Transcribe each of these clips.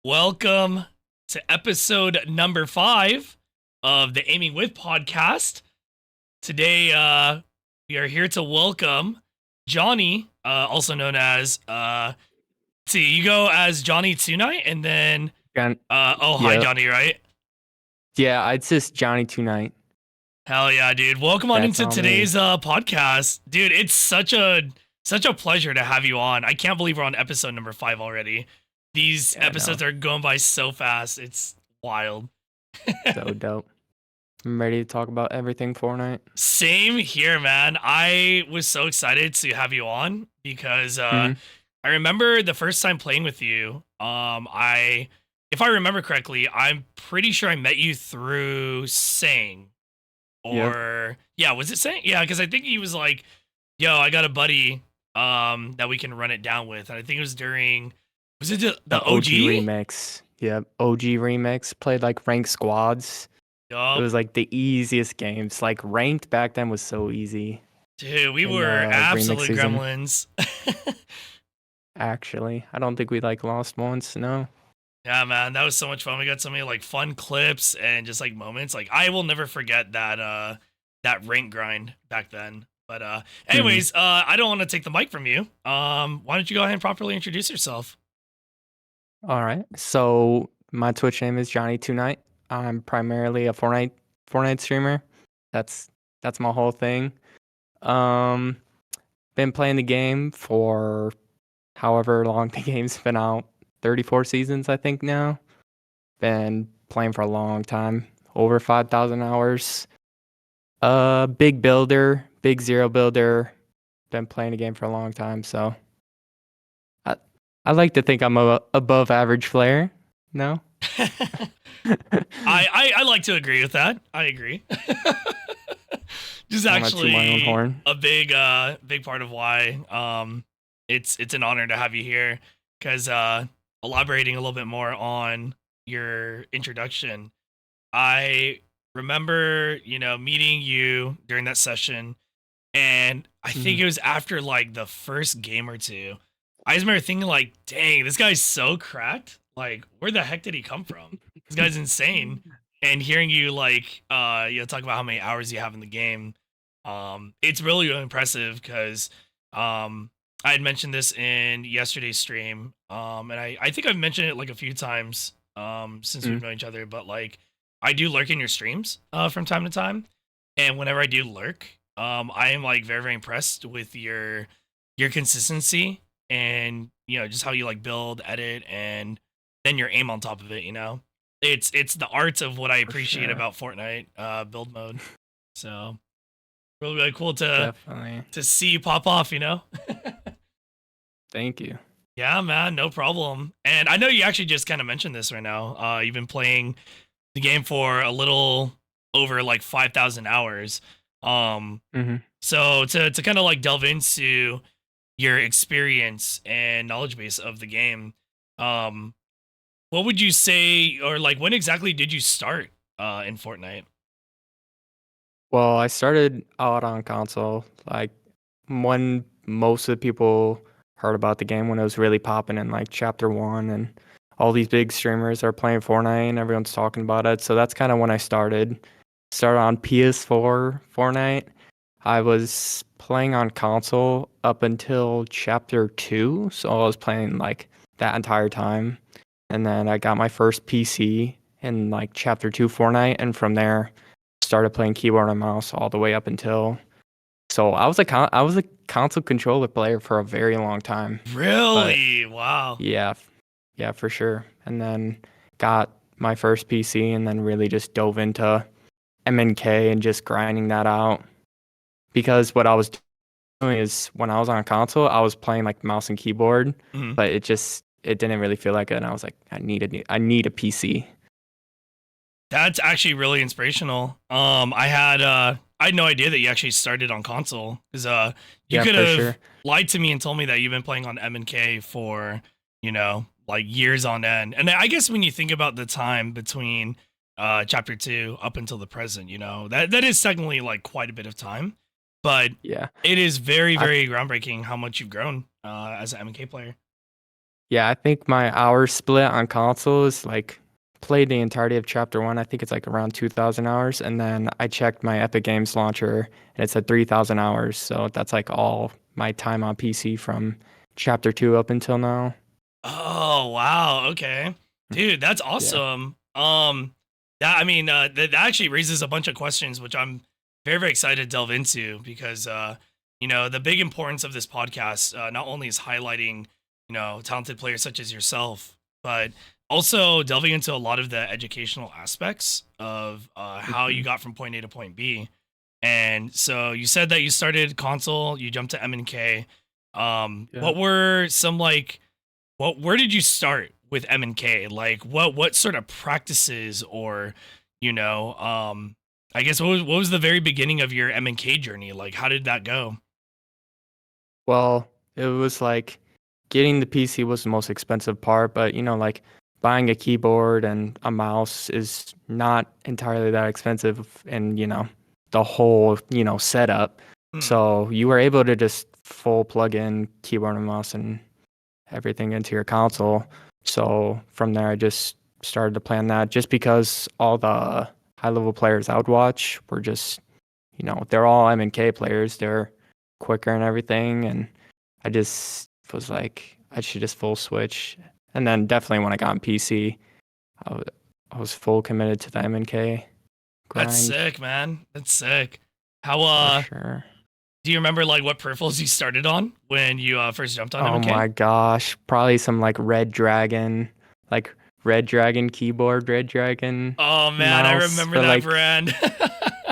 Welcome to episode number 5 of the Aiming With podcast. Today, we are here to welcome Johnny, also known as, see, you go as Johnny2nite, and then, hi, Yep. Johnny, right? Yeah, it's just Johnny2nite. Hell yeah, dude. Welcome on That's into all me. today's podcast. Dude, it's such a pleasure to have you on. I can't believe we're on episode number 5 already. These episodes are going by so fast. It's wild. So dope. I'm ready to talk about everything Fortnite. Same here, man. I was so excited to have you on because I remember the first time playing with you. If I remember correctly, I'm pretty sure I met you through Sang. Or yeah, was it Sang? Yeah, because I think he was like, "Yo, I got a buddy that we can run it down with," and I think it was during. Was it the OG remix? Yep, OG remix. Played like ranked squads. Yup. It was like the easiest games. Like ranked back then was so easy. Dude, we were absolute gremlins. Actually, I don't think we like lost once. No. Yeah, man, that was so much fun. We got so many like fun clips and just like moments. Like I will never forget that rank grind back then. But anyways, I don't want to take the mic from you. Why don't you go ahead and properly introduce yourself? All right. So my Twitch name is Johnny2nite. I'm primarily a Fortnite streamer. That's my whole thing. Been playing the game for however long the game's been out. 34 seasons, I think now. Been playing for a long time. Over 5,000 hours. Big builder, big zero builder. Been playing the game for a long time, so I like to think I'm a above average player. No? I like to agree with that. I agree. Just actually my own horn. a big part of why it's an honor to have you here, because elaborating a little bit more on your introduction, I remember meeting you during that session, and I think it was after like the first game or two. I just remember thinking like, dang, this guy's so cracked. Like, where the heck did he come from? This guy's insane. And hearing you like talk about how many hours you have in the game, it's really impressive because I had mentioned this in yesterday's stream, and I think I've mentioned it like a few times since we've known each other, but like I do lurk in your streams from time to time, and whenever I do lurk, I am like very, very impressed with your consistency, and just how you like build, edit, and then your aim on top of it. It's the art of what I appreciate about Fortnite build mode. So really, really cool to see you pop off. Thank you. Yeah, man, no problem. And I know you actually just kind of mentioned this right now. You've been playing the game for a little over like 5,000 hours. So to kind of like delve into your experience and knowledge base of the game, what would you say, or like when exactly did you start in Fortnite? Well, I started out on console like when most of the people heard about the game, when it was really popping in like chapter 1, and all these big streamers are playing Fortnite and everyone's talking about it. So that's kind of when I started on PS4 Fortnite. I was playing on console up until chapter 2, so I was playing like that entire time. And then I got my first PC in like chapter 2 Fortnite, and from there started playing keyboard and mouse all the way up until. So I was a console controller player for a very long time. Really? Wow. Yeah, for sure. And then got my first PC, and then really just dove into MNK and just grinding that out. Because what I was doing is when I was on console, I was playing like mouse and keyboard, but it didn't really feel like it. And I was like, I need a PC. That's actually really inspirational. I had no idea that you actually started on console, because you could have lied to me and told me that you've been playing on MNK for like years on end. And I guess when you think about the time between chapter 2 up until the present, that is technically like quite a bit of time. But yeah, it is very, very groundbreaking how much you've grown as an MNK player. Yeah, I think my hour split on console is like played the entirety of chapter one. I think it's like around 2,000 hours. And then I checked my Epic Games launcher and it's at 3,000 hours. So that's like all my time on PC from chapter two up until now. Oh wow, okay, dude, that's Yeah. awesome. That I mean, that actually raises a bunch of questions, which I'm very excited to delve into because you know, the big importance of this podcast not only is highlighting talented players such as yourself, but also delving into a lot of the educational aspects of how you Mhm. got from point A to point B. And so you said that you started console, you jumped to M&K. Yeah. What were some like where did you start with M&K? Like what sort of practices or you know, I guess what was the very beginning of your M&K journey? Like how did that go? Well, it was like getting the PC was the most expensive part, but like buying a keyboard and a mouse is not entirely that expensive and the whole, setup. Hmm. So you were able to just full plug in keyboard and mouse and everything into your console. So from there I just started to plan that just because all the high level players I would watch were just, they're all M&K players. They're quicker and everything and I just was like, I should just full switch. And then definitely when I got on PC, I wa- I was full committed to the M&K That's grind sick, man. That's sick. How for sure. do you remember like what peripherals you started on when you first jumped on Oh M&K? my gosh, probably some like Red Dragon keyboard, Red Dragon Oh man, I mouse, remember but that like brand.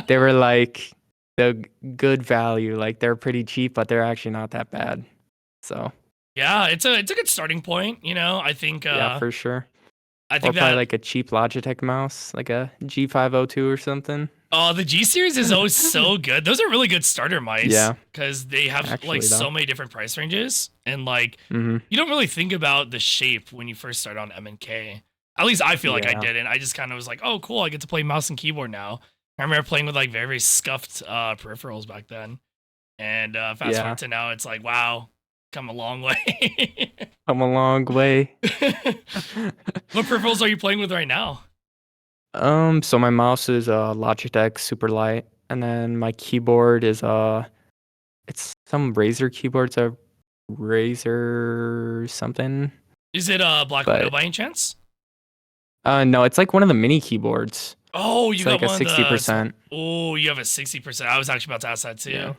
they were like the good value. Like they're pretty cheap, but they're actually not that bad. So Yeah, it's a good starting point, you know. yeah, for sure. I Or think probably that like a cheap Logitech mouse, like a G502 or something. oh, the G series is always so good. Those are really good starter mice Yeah, because they have like actually though. so many different price ranges, and like Hmm. you don't really think about the shape when you first start on M&K. At least I feel like I Yeah. didn't. I just kind of was like, oh, cool, I get to play mouse and keyboard now. I remember playing with like very scuffed peripherals back then, and fast forward Yeah. to now, it's like, wow, come a long way. Come a long way. What peripherals are you playing with right now? So my mouse is a Logitech Super Light, and then my keyboard is it's some Razer keyboard. It's a Razer something, Is it Black Widow but by any chance? no, it's like one of the mini keyboards. Oh, you It's got like a one of the small. 60%. Oh, you have a 60%. I was actually about to ask that Yeah. too.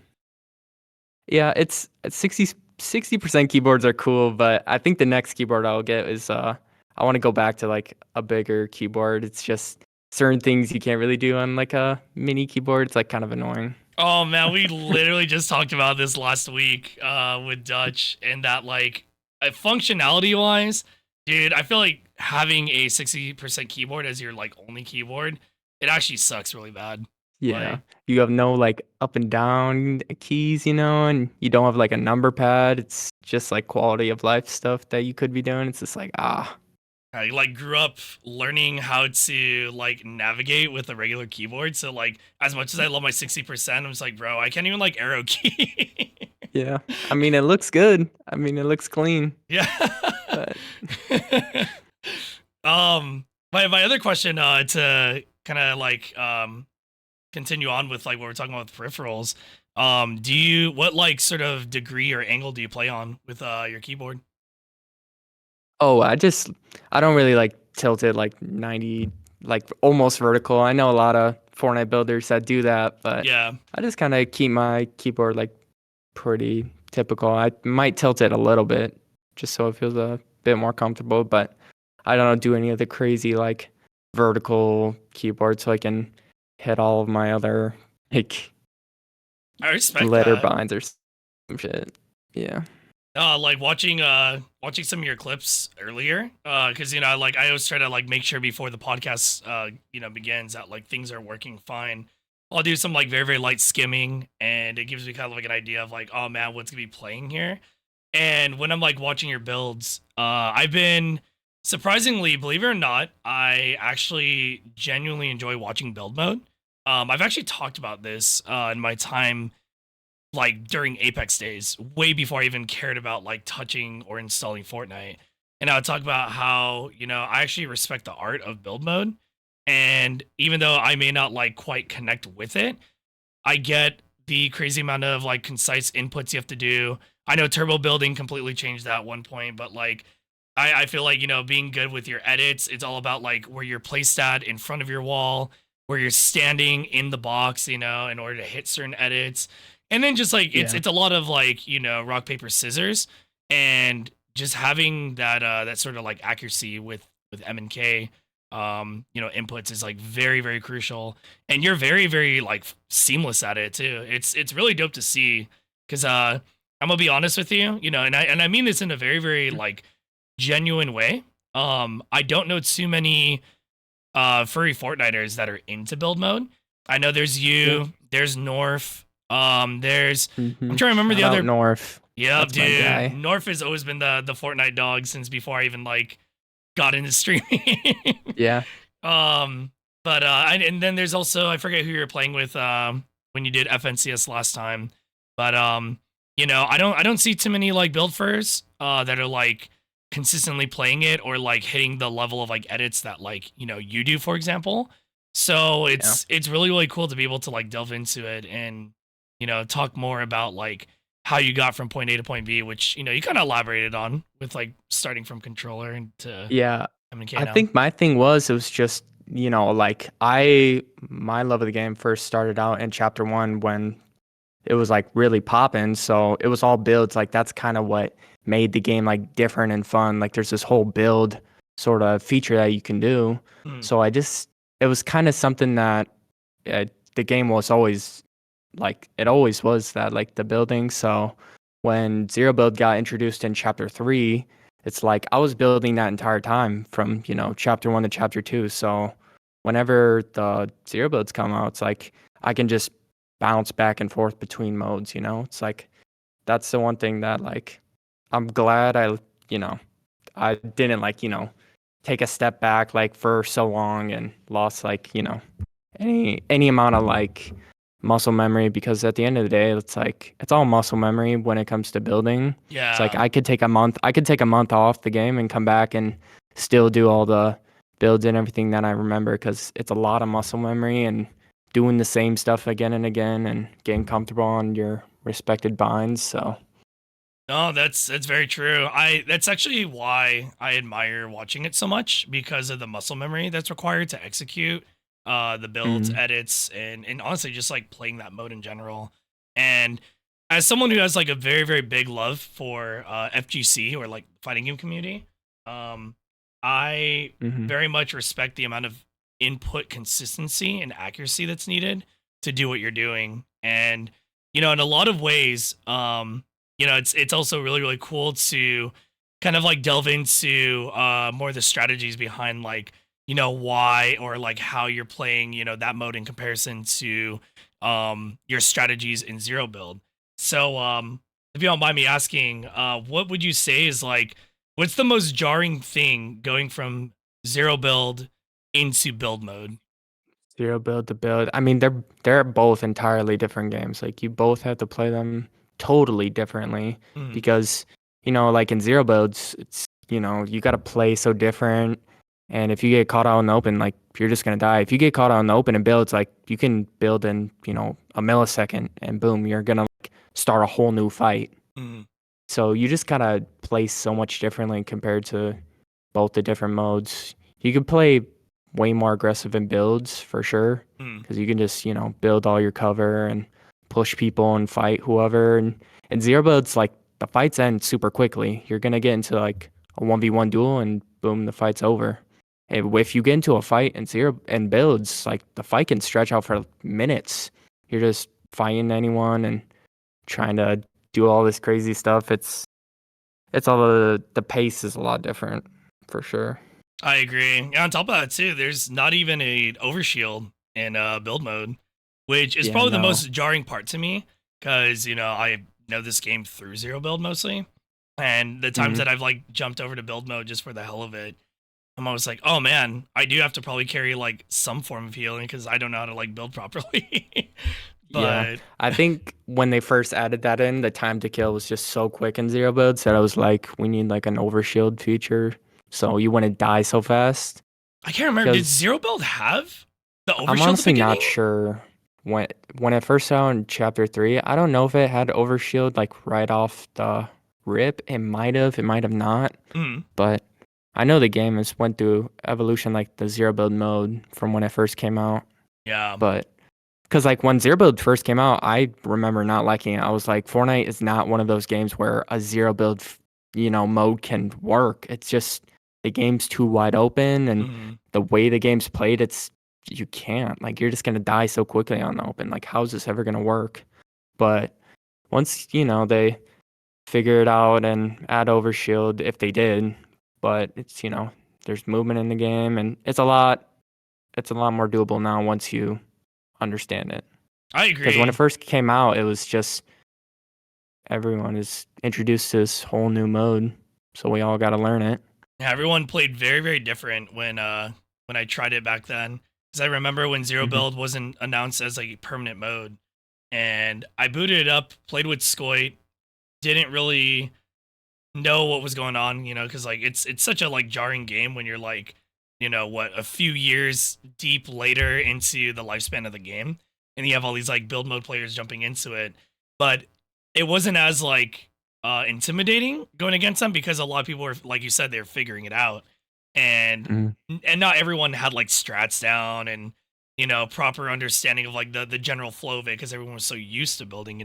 Yeah, it's 60% keyboards are cool, but I think the next keyboard I'll get is I want to go back to like a bigger keyboard. It's just certain things you can't really do on like a mini keyboard. It's like kind of annoying. Oh man, we literally just talked about this last week with Dutch, and that like functionality wise, dude, I feel like having a 60% keyboard as your like only keyboard, it actually sucks really bad. Yeah. Like, You have no like up and down keys, and you don't have like a number pad. It's just like quality of life stuff that you could be doing. It's just like, I like grew up learning how to like navigate with a regular keyboard. So like as much as I love my 60%, I'm just like, bro, I can't even like arrow key. yeah. I mean, it looks good. I mean, it looks clean, Yeah. but My other question to kind of like continue on with like what we're talking about with peripherals. Do you what like sort of degree or angle do you play on with your keyboard? oh, I don't really like tilt it like 90, like almost vertical. I know a lot of Fortnite builders that do that, but Yeah. I just kind of keep my keyboard like pretty typical. I might tilt it a little bit just so it feels a bit more comfortable, but I don't do any of the crazy like vertical keyboard so I can hit all of my other like I respect letter that. binds or some shit. Yeah. Like watching some of your clips earlier because like I always try to like make sure before the podcast begins that like things are working fine. I'll do some like very light skimming and it gives me kind of like an idea of like, oh man, what's gonna be playing here. And when I'm like watching your builds, I've been surprisingly, believe it or not, I actually genuinely enjoy watching build mode. I've actually talked about this in my time like during Apex days, way before I even cared about like touching or installing Fortnite. and I would talk about how, I actually respect the art of build mode. And even though I may not like quite connect with it, I get the crazy amount of like concise inputs you have to do. I know turbo building completely changed that at one point, but like I feel like, being good with your edits, it's all about like where you're placed at in front of your wall, where you're standing in the box, in order to hit certain edits. And then just like it's Yeah. it's a lot of like, rock, paper, scissors, and just having that sort of like accuracy with M and K inputs is like very, very crucial. And you're very, very like seamless at it too. It's really dope to see, because I'm gonna be honest with you, and I mean this in a very, very like genuine way. I don't know too many furry Fortniters that are into build mode. I know there's Yeah. you, there's North, there's I'm Hmm. trying to remember the Shout out other. North. Yep, That's my dude. guy. North has always been the Fortnite dog since before I even like got into streaming. Yeah. um, but and then there's also, I forget who you were playing with when you did FNCS last time, but I don't see too many like build furs that are like consistently playing it or like hitting the level of like edits that like you do, for example. So Yeah. it's really, really cool to be able to like delve into it and talk more about like how you got from point A to point B, which you kind of elaborated on with like starting from controller into Yeah. MK I now. think my thing was it was just, like my love of the game first started out in chapter one when it was like really popping. So it was all builds. Like that's kind of what made the game like different and fun. Like there's this whole build sort of feature that you can do. Mm, So it was kind of something that the game was always like, it always was that like the building. So when Zero Build got introduced in chapter three, it's like I was building that entire time from, chapter one to chapter two. So whenever the Zero Builds come out, it's like I can just bounce back and forth between modes. It's like that's the one thing that like I'm glad you know, I didn't like, take a step back like for so long and lost like, any amount of like muscle memory, because at the end of the day it's like it's all muscle memory when it comes to building. It's like yeah. I could take a month off the game and come back and still do all the builds and everything that I remember, because it's a lot of muscle memory and doing the same stuff again and again and getting comfortable on your respected binds. So No, that's very true. That's actually why I admire watching it so much, because of the muscle memory that's required to execute the builds, mm, edits, and honestly just like playing that mode in general. And as someone who has like a very, very big love for FGC, or like fighting game community, um I hmm very much respect the amount of input consistency and accuracy that's needed to do what you're doing. And in a lot of ways, it's also really, really cool to kind of like delve into more of the strategies behind like why, or like how you're playing that mode in comparison to your strategies in zero build. So if you don't mind me asking, what would you say is like, what's the most jarring thing going from zero build into build mode? Zero Build to Build. I mean, they're both entirely different games. Like you both have to play them totally differently, Mm, because like in Zero Builds, it's you got to play so different. And if you get caught out in the open, like you're just gonna die. If you get caught out in the open and build, it's like you can build in a millisecond, and boom, you're gonna like start a whole new fight. mm, So you just gotta play so much differently compared to both the different modes. You could play way more aggressive in builds for sure, mm. because you can just, build all your cover and push people and fight whoever. And zero builds, like the fights end super quickly. You're gonna get into like a 1v1 duel and boom, the fight's over. And if you get into a fight and zero and builds, like the fight can stretch out for minutes. You're just fighting anyone and trying to do all this crazy stuff. It's all the pace is a lot different for sure. I agree. And on top of that too, there's not even a overshield in build mode, which is Yeah, probably the no. most jarring part to me, because I know this game through zero build mostly, and the times Mhm. that I've like jumped over to build mode just for the hell of it, I'm always like, oh man, I do have to probably carry like some form of healing because I don't know how to like build properly. Yeah, But I think when they first added that in, the time to kill was just so quick in zero builds that I was like, we need like an overshield feature so you wouldn't die so fast. I can't remember. Did Because Zero Build have the I'm overshield at the honestly not beginning? sure when it first out in chapter 3. I don't know if it had overshield like right off the rip. It might have not, Mm, but I know the game has went through evolution like the zero build mode from when it first came out. yeah. But because like when Zero Build first came out, I remember not liking it. I was like, Fortnite is not one of those games where a zero build, mode can work. It's just the game's too wide open, and Mm, the way the game's played, you can't. Like you're just gonna die so quickly on the open. Like how's this ever gonna work? But once they figure it out and add overshield, if they did, but it's there's movement in the game, and it's a lot more doable now once you understand it. I Because when it agree. first came out, it was just everyone is introduced to this whole new mode, so we all got to learn it. Yeah, everyone played very, very different when I tried it back then. Because I remember when Zero Hmm. Build wasn't announced as like a permanent mode, and I booted it up, played with Scoit, didn't really know what was going on, because like it's such a like jarring game when you're like, what, a few years deep later into the lifespan of the game, and you have all these like build mode players jumping into it, but it wasn't as like intimidating going against them because a lot of people were, like you said, they're figuring it out, and Mm. and not everyone had like strats down and proper understanding of like the general flow of it because everyone was so used to building,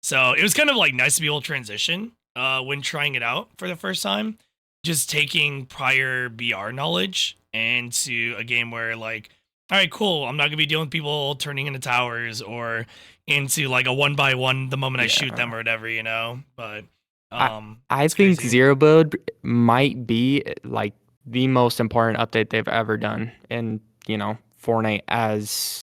so it was kind of like nice to be able to transition when trying it out for the first time, just taking prior BR knowledge into a game where like, all right, cool, I'm not gonna be dealing with people turning into towers or into like a one by one the moment I shoot them Yeah, or whatever, But I I it's think crazy. Zero Build might be like the most important update they've ever done in Fortnite as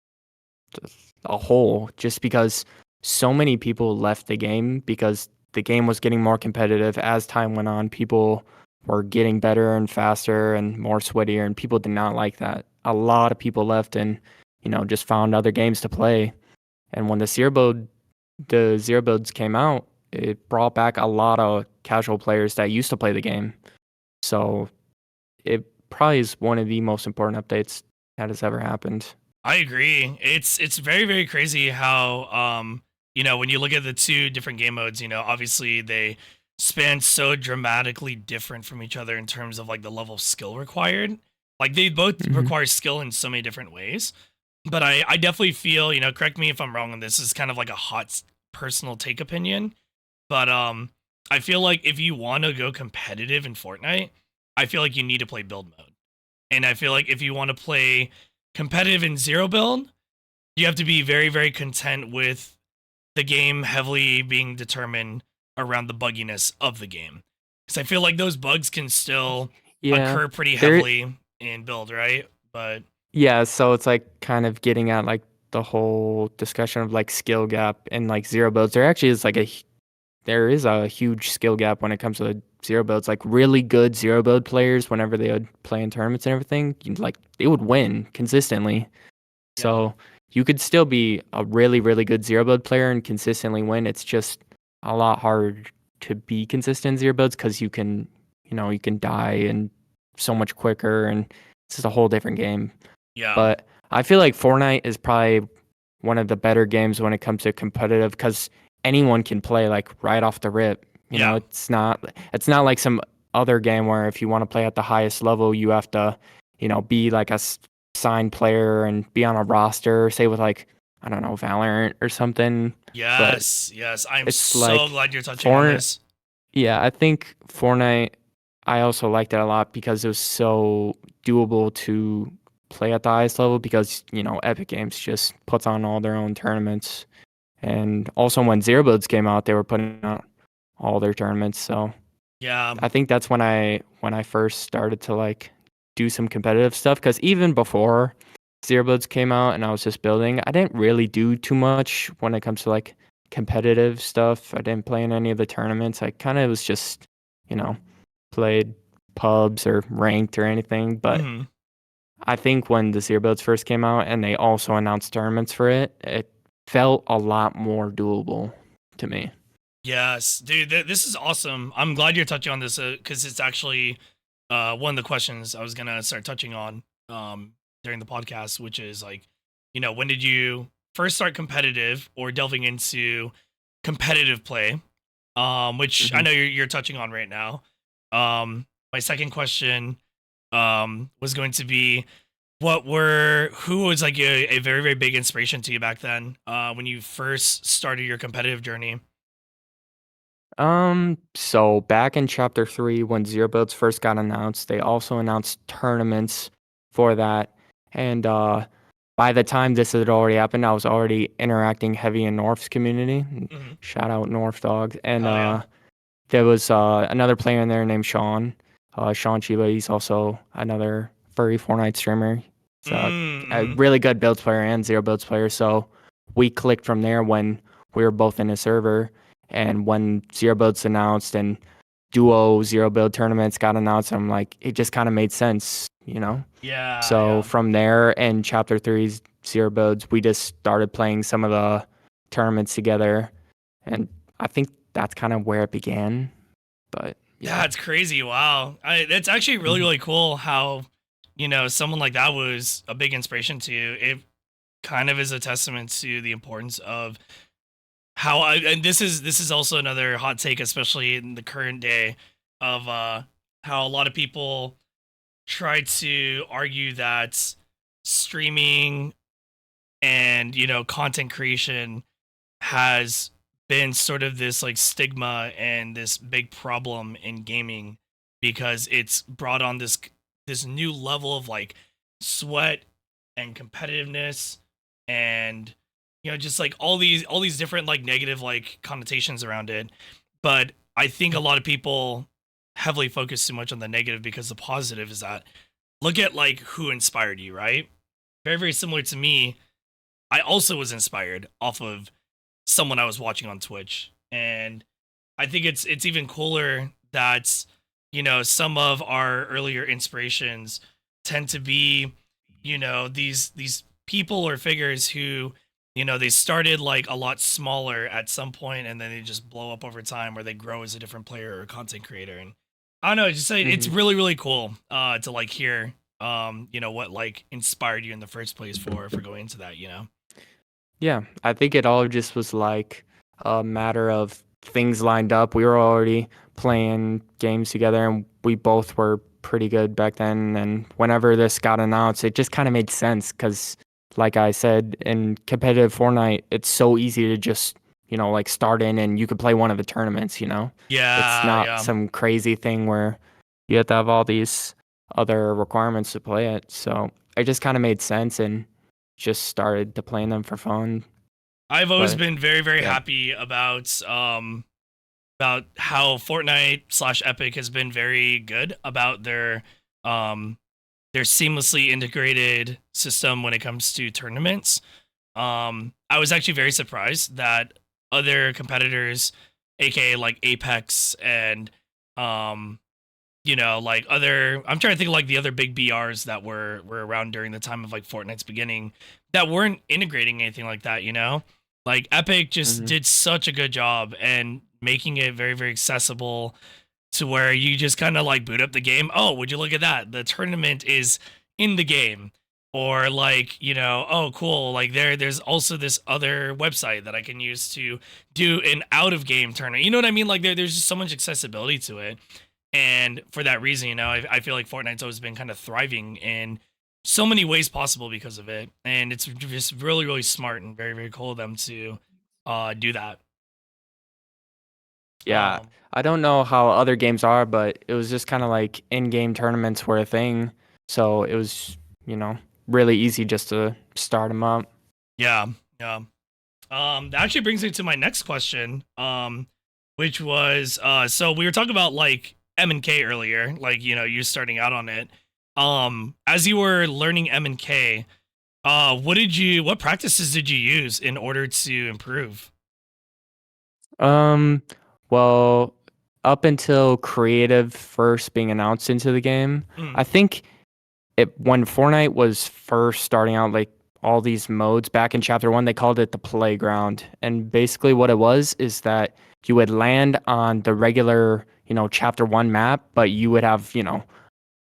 a whole, just because so many people left the game because the game was getting more competitive as time went on. People were getting better and faster and more sweatier, and people did not like that. A lot of people left and just found other games to play. And when the zero builds came out, it brought back a lot of casual players that used to play the game. So it probably is one of the most important updates that has ever happened. I agree. It's very, very crazy how when you look at the two different game modes, obviously they span so dramatically different from each other in terms of like the level of skill required. Like they both Hmm. require skill in so many different ways. But I definitely feel, correct me if I'm wrong on this, is kind of like a personal take opinion. But I feel like if you want to go competitive in Fortnite, I feel like you need to play build mode. And I feel like if you want to play competitive in zero build, you have to be very, very content with the game heavily being determined around the bugginess of the game. Because I feel like those bugs can still Yeah. occur pretty There heavily in build, right? But Yeah, so it's like kind of getting at like the whole discussion of like skill gap and like zero builds. There is a huge skill gap when it comes to zero builds. Like really good zero build players, whenever they would play in tournaments and everything, like they would win consistently. yeah, So you could still be a really, really good zero build player and consistently win. It's just a lot harder to be consistent in zero builds because you can die and so much quicker, and it's just a whole different game. yeah, But I feel like Fortnite is probably one of the better games when it comes to competitive because anyone can play like right off the rip. yeah, It's not like some other game where if you want to play at the highest level, you have to, be like a signed player and be on a roster, say with like, I don't know, Valorant or something. But yes, yes. I'm it's so like glad you're touching on for this. yeah, I think Fortnite, I also liked it a lot because it was so doable to play at the highest level because, Epic Games just puts on all their own tournaments. And also when Zero Builds came out, they were putting out all their tournaments. So Yeah, I think that's when I first started to like do some competitive stuff because even before Zero Builds came out and I was just building, I didn't really do too much when it comes to like competitive stuff. I didn't play in any of the tournaments. I kind of was just, you know, played pubs or ranked or anything. But hmm, I think when the Zero Builds first came out and they also announced tournaments for it, felt a lot more doable to me. Yes, dude, this is awesome. I'm glad you're touching on this because it's actually one of the questions I was gonna start touching on during the podcast, which is like, when did you first start competitive or delving into competitive play? Which I Hmm. know you're touching on right now. My second question was going to be who was like a very very big inspiration to you back then when you first started your competitive journey? So back in chapter 3, when Zero Builds first got announced, they also announced tournaments for that. And by the time this had already happened, I was already interacting heavy in North's community. Hmm. Shout out North Dogs. And Oh yeah. there was another player in there named Sean. Sean Chiba, he's also another furry Fortnite streamer. He's a Mm-hmm. really good builds player and Zero Builds player. So we clicked from there when we were both in a server. And when Zero Builds announced and duo Zero Build tournaments got announced, I'm like, it just kind of made sense, you know? Yeah, So yeah. from there and Chapter Three's Zero Builds, we just started playing some of the tournaments together. And I think that's kind of where it began. But yeah. That's crazy. Wow. That's actually really, Mhm. really cool how, someone like that was a big inspiration to you. It kind of is a testament to the importance of and this is also another hot take, especially in the current day, of how a lot of people try to argue that streaming and, content creation has been sort of this like stigma and this big problem in gaming because it's brought on this new level of like sweat and competitiveness and just like all these different like negative like connotations around it. But I think a lot of people heavily focus too much on the negative because the positive is that look at like who inspired you, right? Very very similar to me. I also was inspired off of someone I was watching on Twitch. And I think it's even cooler that some of our earlier inspirations tend to be these people or figures who they started like a lot smaller at some point and then they just blow up over time or they grow as a different player or content creator. And I don't know, just say it's Mhm. really really cool to like hear what like inspired you in the first place for going into that. Yeah, I think it all just was like a matter of things lined up. We were already playing games together and we both were pretty good back then. And whenever this got announced, it just kind of made sense because, like I said, in competitive Fortnite, it's so easy to just, like start in and you could play one of the tournaments. It's Yeah, not yeah. some crazy thing where you have to have all these other requirements to play it. So it just kind of made sense and just started to playing them for fun. I've always But been very, very yeah. happy about how Fortnite slash Epic has been very good about um their seamlessly integrated system when it comes to tournaments. I was actually very surprised that other competitors, aka like Apex and um like other I'm trying to think of like the other big BRs that were around during the time of like Fortnite's beginning that weren't integrating anything like that. Like Epic just Mhm. did such a good job and making it very, very accessible to where you just kind of like boot up the game. Oh, would you look at that? The tournament is in the game. Or like, oh cool, like there's also this other website that I can use to do an out of game tournament. You know what I mean? Like there's just so much accessibility to it. And for that reason, I feel like Fortnite's always been kind of thriving in so many ways possible because of it. And it's just really, really smart and very, very cool of them to do that. Yeah, Um, I don't know how other games are, but it was just kind of like in-game tournaments were a thing, so it was, you know, really easy just to start them up. yeah, yeah. That actually brings me to my next question, which was, so we were talking about like M&K earlier, like, you starting out on it. As you were learning M&K, what practices did you use in order to improve? Um, well, up until creative first being announced into the game, Mm, I think it when Fortnite was first starting out, like all these modes back in chapter 1. They called it the playground. And basically what it was is that you would land on the regular, chapter 1 map, but you would have,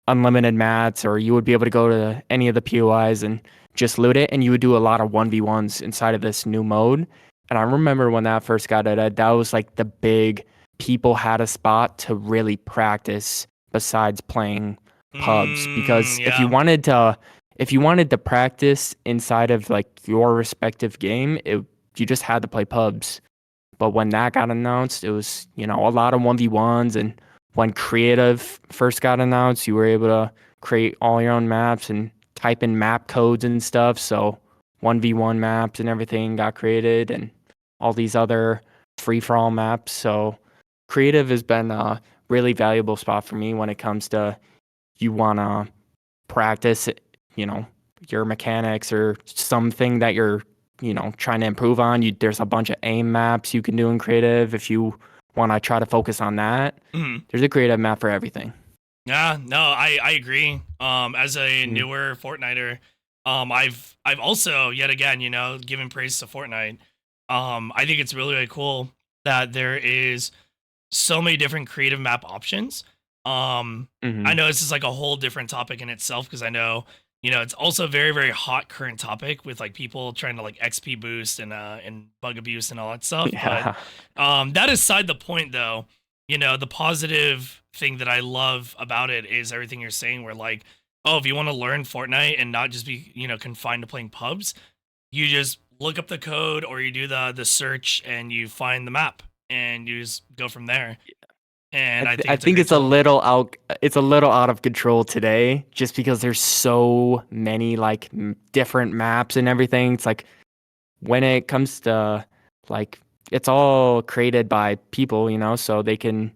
unlimited mats, or you would be able to go to any of the POIs and just loot it, and you would do a lot of 1v1s inside of this new mode. And I remember when that first got added, that was like the big people had a spot to really practice besides playing pubs, because Yeah. if you wanted to practice inside of like your respective game, you just had to play pubs. But when that got announced, it was, a lot of 1v1s. And when creative first got announced, you were able to create all your own maps and type in map codes and stuff. So 1v1 maps and everything got created, and all these other free for all maps. So creative has been a really valuable spot for me when it comes to you want to practice, you know, your mechanics or something that you're, trying to improve on. There's a bunch of aim maps you can do in creative if you want to try to focus on that. Mhm. There's a creative map for everything. Yeah, no, I agree. As a Mm. newer Fortniter, I've also yet again, given praise to Fortnite. I think it's really, really cool that there is so many different creative map options. I Hmm. know this is like a whole different topic in itself, because I know, it's also a very, very hot current topic with like people trying to like XP boost and bug abuse and all that stuff. But Yeah. that aside the point though, the positive thing that I love about it is everything you're saying, where like, oh, if you want to learn Fortnite and not just be, confined to playing pubs, you just look up the code, or you do the search and you find the map and you just go from there. And I think I it's a think great tool. it's a little out of control today, just because there's so many like different maps and everything. It's like when it comes to like it's all created by people, so they can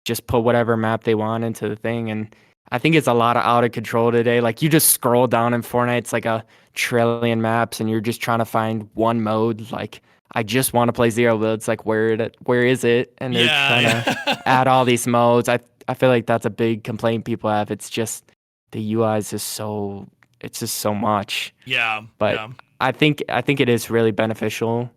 just put whatever map they want into the thing. And I think it's a lot of out of control today. Like you just scroll down in Fortnite, it's like a trillion maps, and you're just trying to find one mode. Like I just want to play zero build. It's like where is it? And they're Yeah, trying to yeah. add all these modes. I feel like that's a big complaint people have. It's just the UI is just so it's just so much. Yeah, But yeah. I think it is really beneficial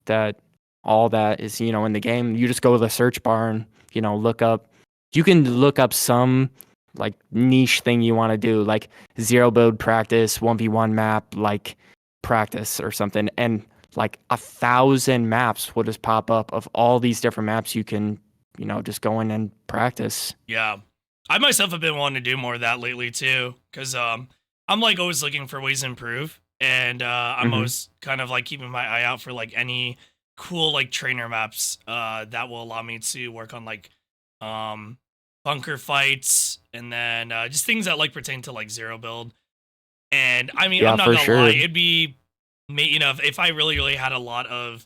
that all that is, in the game. You just go to the search bar and, you can look up some like niche thing you want to do, like zero build practice, 1v1 map, like practice or something. And like 1,000 maps will just pop up of all these different maps you can, just go in and practice. Yeah. I myself have been wanting to do more of that lately too, because I'm like always looking for ways to improve, and I'm Hmm. always kind of like keeping my eye out for like any cool like trainer maps that will allow me to work on like um bunker fights, and then just things that like pertain to like zero build. And I mean, I'm Yeah, not for gonna lie, sure. it'd be if I really, really had a lot of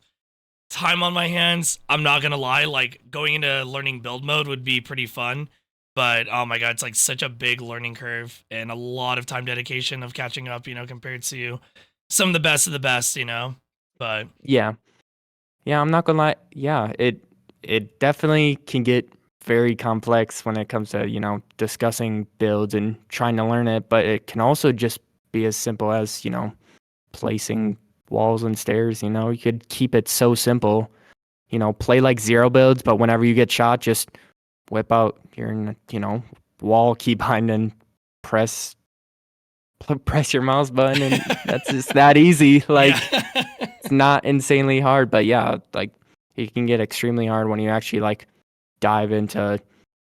time on my hands, I'm not gonna lie, like going into learning build mode would be pretty fun. But oh my god, it's like such a big learning curve and a lot of time dedication of catching up, compared to some of the best. But Yeah. Yeah, I'm not gonna lie. Yeah, it definitely can get very complex when it comes to, discussing builds and trying to learn it, but it can also just be as simple as, placing walls and stairs, You could keep it so simple, play like zero builds, but whenever you get shot, just whip out your, wall keybind and press press your mouse button, and that's just that easy. yeah. Like it's not insanely hard, but yeah, like it can get extremely hard when you actually like dive into,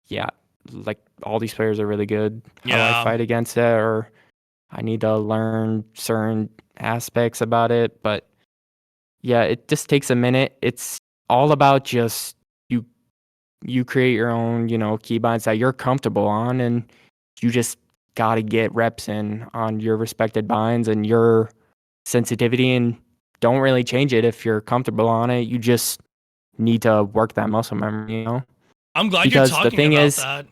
yeah, like all these players are really good. How do I Yeah. fight against it? Or I need to learn certain aspects about it. But yeah, it just takes a minute. It's all about just you you create your own, keybinds that you're comfortable on, and you just gotta get reps in on your respected binds and your sensitivity, and don't really change it if you're comfortable on it. You just need to work that muscle memory, I'm glad you're Because the talking thing about is, that.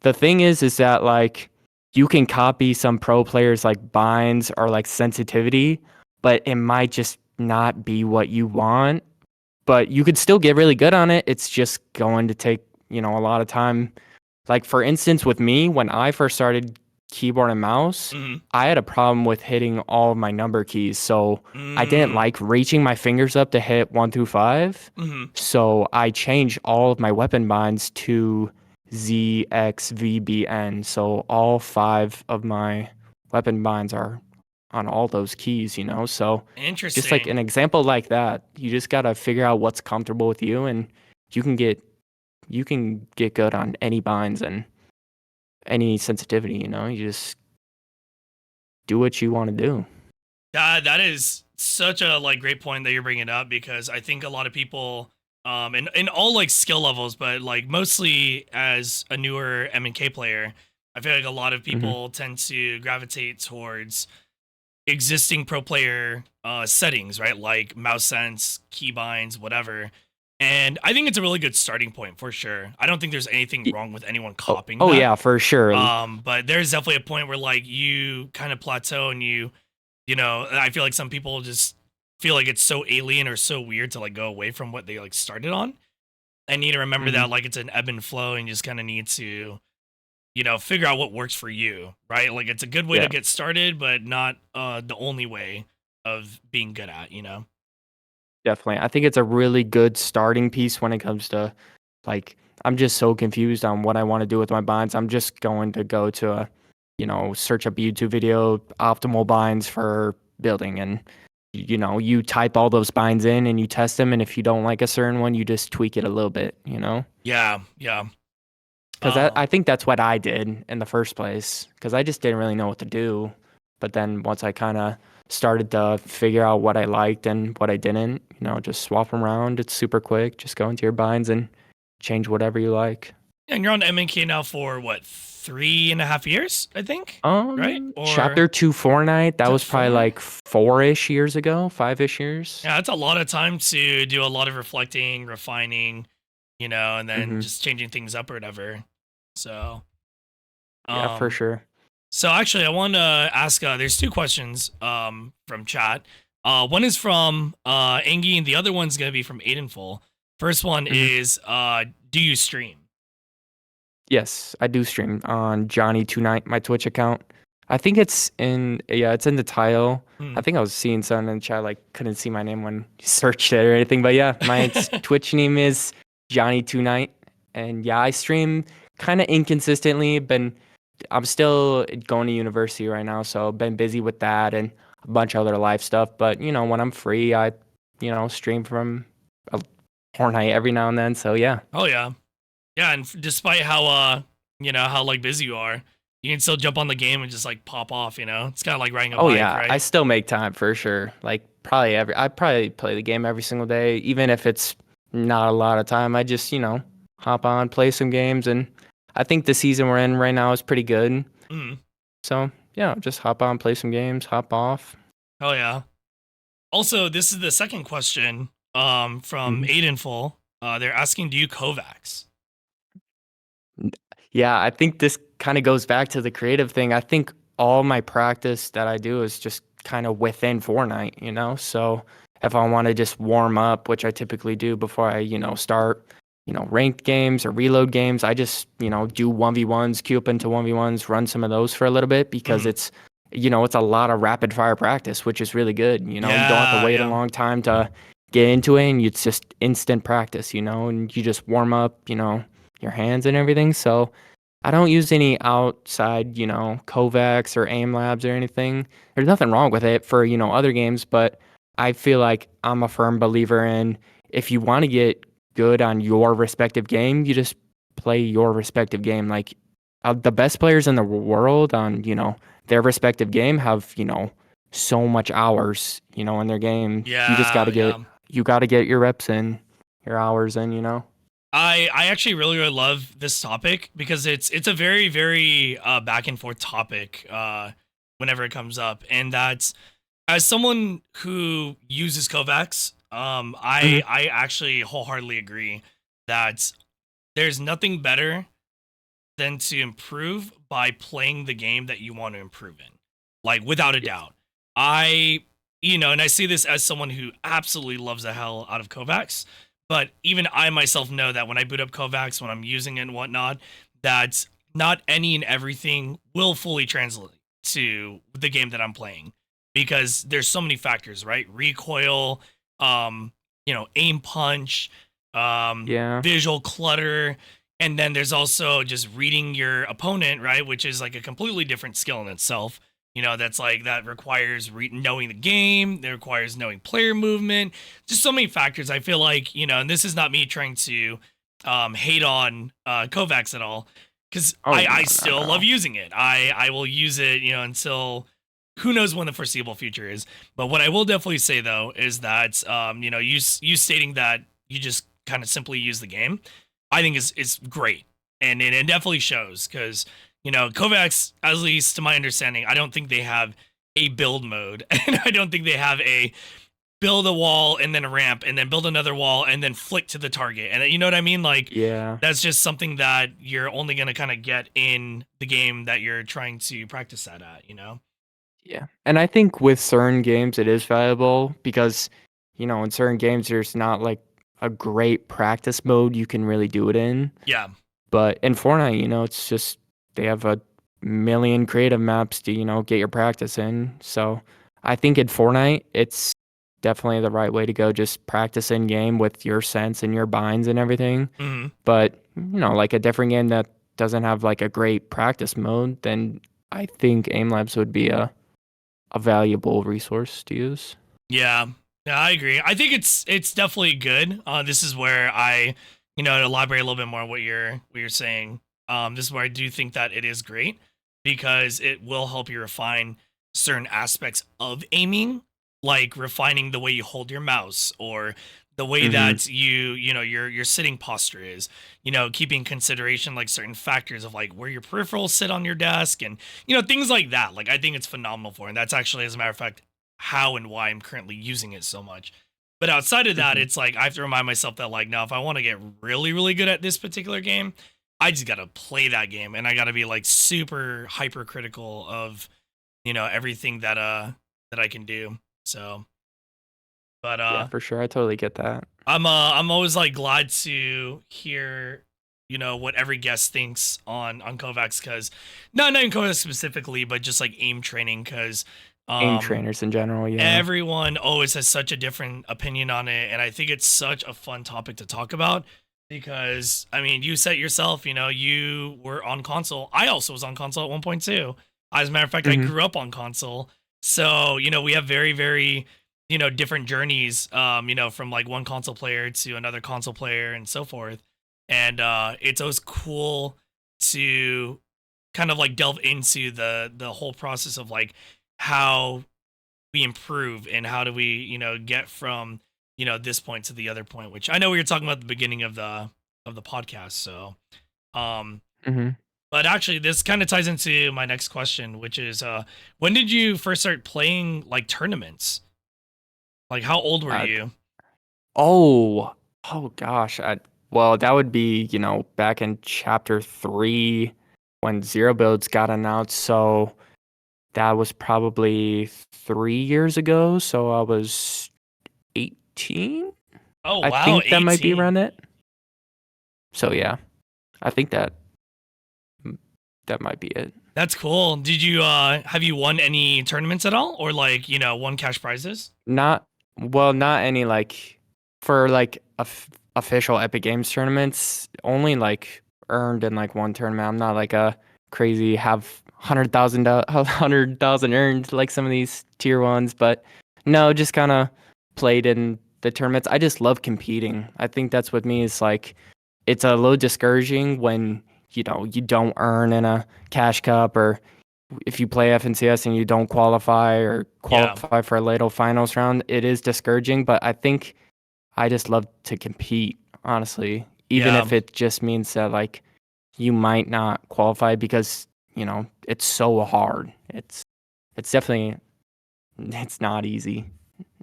is that like you can copy some pro players like binds or like sensitivity, but it might just not be what you want. But you could still get really good on it. It's just going to take, a lot of time. Like for instance, with me, when I first started keyboard and mouse, Mm-hmm. I had a problem with hitting all of my number keys. So I didn't Mm, like reaching my fingers up to hit 1 through 5. mm-hmm. So I changed all of my weapon binds to ZXVBN. So all 5 of my weapon binds are on all those keys, you know? So just like Interesting. an example like that, you just gotta figure out what's comfortable with you, and you can get you can get good on any binds and any sensitivity, you know? You just do what you want to do. That is such a like great point that you're bringing up, because I think a lot of people in all like skill levels, but like mostly as a newer M&K player, I feel like a lot of Hmm. people tend to gravitate towards existing pro player settings, right? Like mouse sense, keybinds, whatever. And I think it's a really good starting point for sure. I don't think there's anything Y- wrong with anyone Oh, copying oh that. yeah, for sure. But there's definitely a point where like you kind of plateau and you know, I feel like some people just feel like it's so alien or so weird to like go away from what they like started on. I need to remember Hmm. that like it's an ebb and flow, and you just kind of need to, you know, figure out what works for you, right? Like it's a good way to Yeah, get started, but not the only way of being good at, you know? definitely. I think it's a really good starting piece when it comes to like I'm just so confused on what I want to do with my binds. I'm just going to go to search up a YouTube video, optimal binds for building, and you type all those binds in and you test them, and if you don't like a certain one, you just tweak it a little bit, you know? Yeah, yeah. Because I Um, think that's what I did in the first place, because I just didn't really know what to do. But then once I kind of started to figure out what I liked and what I didn't, just swap them around. It's super quick. Just go into your binds and change whatever you like. and you're on MNK now for what, 3.5 years, I think, right? Or Chapter 2 Fortnite, that is it was probably 4? like 4-ish years ago, 5-ish years. Yeah, that's a lot of time to do a lot of reflecting, refining, you know, and then Hmm. just changing things up or whatever. So, Yeah, for um, sure. so actually, I want to ask. There's two questions from chat. One is from Angie, and the other one's gonna be from Aidenful. First one Hmm. is, do you stream? Yes, I do stream on Johnny2nite, my Twitch account. I think it's in the title. Hmm. I think I was seeing something in the chat, like couldn't see my name when you searched it or anything. But yeah, my Twitch name is Johnny2nite. And yeah, I stream kind of inconsistently. I'm still going to university right now, so I've been busy with that and a bunch of other life stuff. But when I'm free, I stream from a Fortnite every now and then. So yeah. Oh yeah, yeah. And despite how you know, how like busy you are, you can still jump on the game and just like pop off. You know, it's kind of like riding a Oh bike, yeah, I right? still make time for sure. Like I probably play the game every single day, even if it's not a lot of time. I just, hop on, play some games, and I think the season we're in right now is pretty good. Mm. So yeah, just hop on, play some games, hop off. Oh yeah. Also, this is the second question from Mhm. Aidenful. They're asking, do you Kovacs? Yeah, I think this kind of goes back to the creative thing. I think all my practice that I do is just kind of within Fortnite, you know? So if I want to just warm up, which I typically do before I, start, ranked games or reload games, I just, do 1v1s, queue up into 1v1s, run some of those for a little bit because Mm. it's a lot of rapid fire practice, which is really good. You don't have to Yeah, wait a yeah. long time to get into it, and it's just instant practice, and you just warm up, your hands and everything. So I don't use any outside, Kovacs or aim labs or anything. There's nothing wrong with it for, other games, but I feel like I'm a firm believer in if you want to get good on your respective game, you just play your respective game. Like the best players in the world on, their respective game have, so much hours, in their game. Yeah, yeah. You got to get your reps in, your hours in. I actually really really love this topic because it's a very very back and forth topic whenever it comes up, and that's, as someone who uses Kovacs, Hmm. I actually wholeheartedly agree that there's nothing better than to improve by playing the game that you want to improve in. Like, without a doubt. I, you know, and I see this as someone who absolutely loves the hell out of Kovacs, but even I myself know that when I boot up Kovacs, when I'm using it and whatnot, that not any and everything will fully translate to the game that I'm playing because there's so many factors, right? Recoil, aim punch, Yeah. visual clutter, and then there's also just reading your opponent, right? Which is like a completely different skill in itself. That's like that requires knowing the game, that requires knowing player movement, just so many factors. I feel like, and this is not me trying to hate on Kovacs at all, because Oh, I no, not still at love all. using it. I will use it, until who knows when the foreseeable future is. But what I will definitely say though is that you stating that you just kind of simply use the game, I think is great, and it definitely shows because Kovacs, at least to my understanding, I don't think they have a build mode, and I don't think they have a build a wall and then a ramp and then build another wall and then flick to the target. And you know what I mean? Like Yeah. that's just something that you're only going to kind of get in the game that you're trying to practice that at. Yeah. And I think with certain games it is valuable because, in certain games there's not like a great practice mode you can really do it in. Yeah. But in Fortnite, it's just they have a million creative maps to, get your practice in. So I think in Fortnite, it's definitely the right way to go. Just practice in game with your sense and your binds and everything. Mhm. But, like a different game that doesn't have like a great practice mode, then I think Aim Labs would be a valuable resource to use. Yeah. Yeah, I agree. I think it's definitely good. This is where I, elaborate a little bit more on what you're saying. This is where I do think that it is great because it will help you refine certain aspects of aiming, like refining the way you hold your mouse or the way Mm-hmm. that your sitting posture is, keeping consideration like certain factors of like where your peripherals sit on your desk and things like that. Like I think it's phenomenal for, and that's actually, as a matter of fact, how and why I'm currently using it so much. But outside of that, Mm-hmm. it's like I have to remind myself that like now if I want to get really, really good at this particular game, I just gotta play that game and I gotta be like super hypercritical of, everything that I can do. So but Yeah, for sure. I totally get that. I'm always like glad to hear what every guest thinks on Kovacs, because not in Kovacs specifically, but just like aim training, because Aim um trainers in general, yeah. everyone always has such a different opinion on it, and I think it's such a fun topic to talk about because I mean you said yourself, you were on console. I also was on console at one point too. As a matter of fact, I Mm-hmm. grew up on console, so we have very, very different journeys, from like one console player to another console player and so forth. And it's always cool to kind of like delve into the whole process of like how we improve and how do we get from this point to the other point, which I know we were talking about at the beginning of the podcast. So um Mm-hmm. but actually this kind of ties into my next question, which is when did you first start playing like tournaments? Like how old were Uh, you? oh, oh gosh. Well, that would be, back in chapter 3 when Zero Builds got announced. So that was probably 3 years ago. So I was 18. Oh I wow, think that might be 18. around it. So yeah, I think that might be it. That's cool. Did you have you won any tournaments at all, or like won cash prizes? Not well, not any like for like official Epic Games tournaments. Only like earned in like one tournament. I'm not like a crazy have 100,000 earned like some of these tier ones, but no, just kind of played in the tournaments. I just love competing. I think that's what me is like. It's a little discouraging when you don't earn in a cash cup or if you play FNCS and you don't qualify or Yeah. qualify for a later finals round, it is discouraging. But I think I just love to compete, honestly, even Yeah. if it just means that like you might not qualify because it's so hard. It's definitely it's not easy.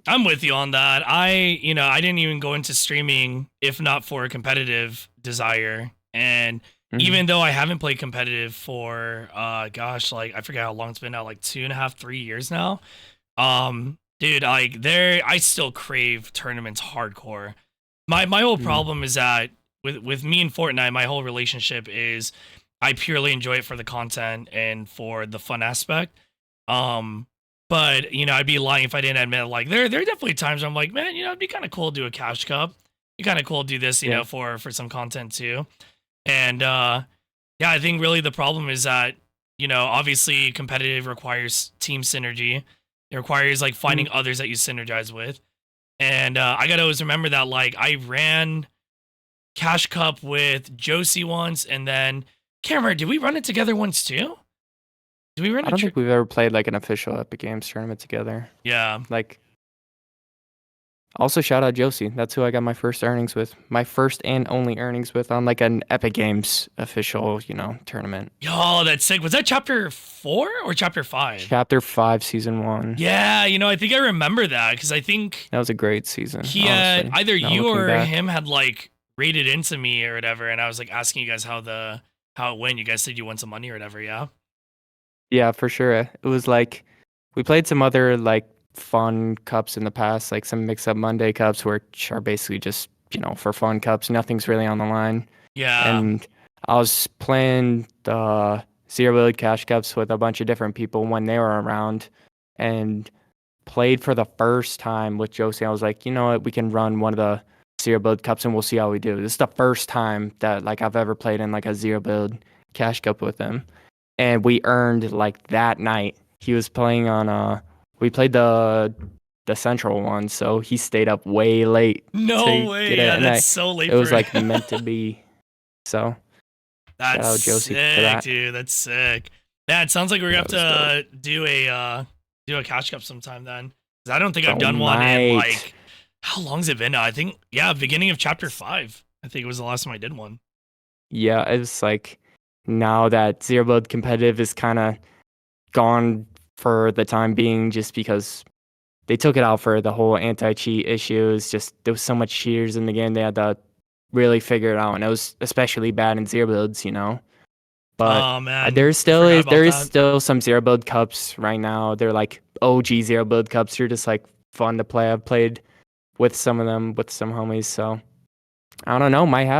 I'm with you on that. I didn't even go into streaming if not for a competitive desire. And Hmm. even though I haven't played competitive for, gosh, like I forget how long it's been now, like 2.5, 3 years now. Dude, like I still crave tournaments hardcore. My whole Hmm. problem is that with me and Fortnite, my whole relationship is I purely enjoy it for the content and for the fun aspect. Um, but I'd be lying if I didn't admit like there are definitely times where I'm like, man, it'd be kind of cool to do a cash cup. It'd be kind of cool to do this, Yeah. for some content too. And yeah, I think really the problem is that obviously competitive requires team synergy. It requires like Mhm. finding others that you synergize with. And I gotta always remember that like I ran Cash Cup with Josie once, and then Cameron, did we run it together once too? Did we run I a don't think we've ever played like an official Epic Games tournament together. Yeah. Like, also shout out Josie. That's who I got my first earnings with. My first and only earnings with on like an Epic Games official, tournament. Yo, that's sick. Was that chapter 4 or chapter 5? Chapter 5, season 1. Yeah, I think I remember that because I think That was a great season. he had Honestly. either Now you looking or back. him had like rated into me or whatever, and I was like asking you guys how it went. You guys said you won some money or whatever, yeah. Yeah, for sure. It was like we played some other like fun cups in the past, like some mix up Monday cups, which are basically just, for fun cups. Nothing's really on the line. Yeah. And I was playing the Zero Build Cash Cups with a bunch of different people when they were around and played for the first time with Josie. I was like, you know what, we can run one of the Zero Build Cups and we'll see how we do. This is the first time that like I've ever played in like a Zero Build Cash Cup with him. And we earned like that night. He was playing on we played the central one, so he stayed up way late No to way. get it. Yeah, And that's so late it was for like meant to be. So shout That's out Josie for sick, that. dude. That's sick. Yeah, it sounds like we're gonna have That was to do a cash cup sometime then. 'Cause I don't think I've dope. Oh, done one in might. like how long's it been now? I think beginning of chapter 5. I think it was the last time I did one. Yeah, it's like now that Zero Build competitive is kind of gone for the time being, just because they took it out for the whole anti-cheat issues. Just there was so much cheaters in the game, they had to really figure it out, and it was especially bad in Zero Builds, But Oh man, there I still forgot is about there is that. still some Zero Build cups right now. They're like OG Zero Build cups. They're just like fun to play. I've played with some of them with some homies, so I don't know. Might Yeah.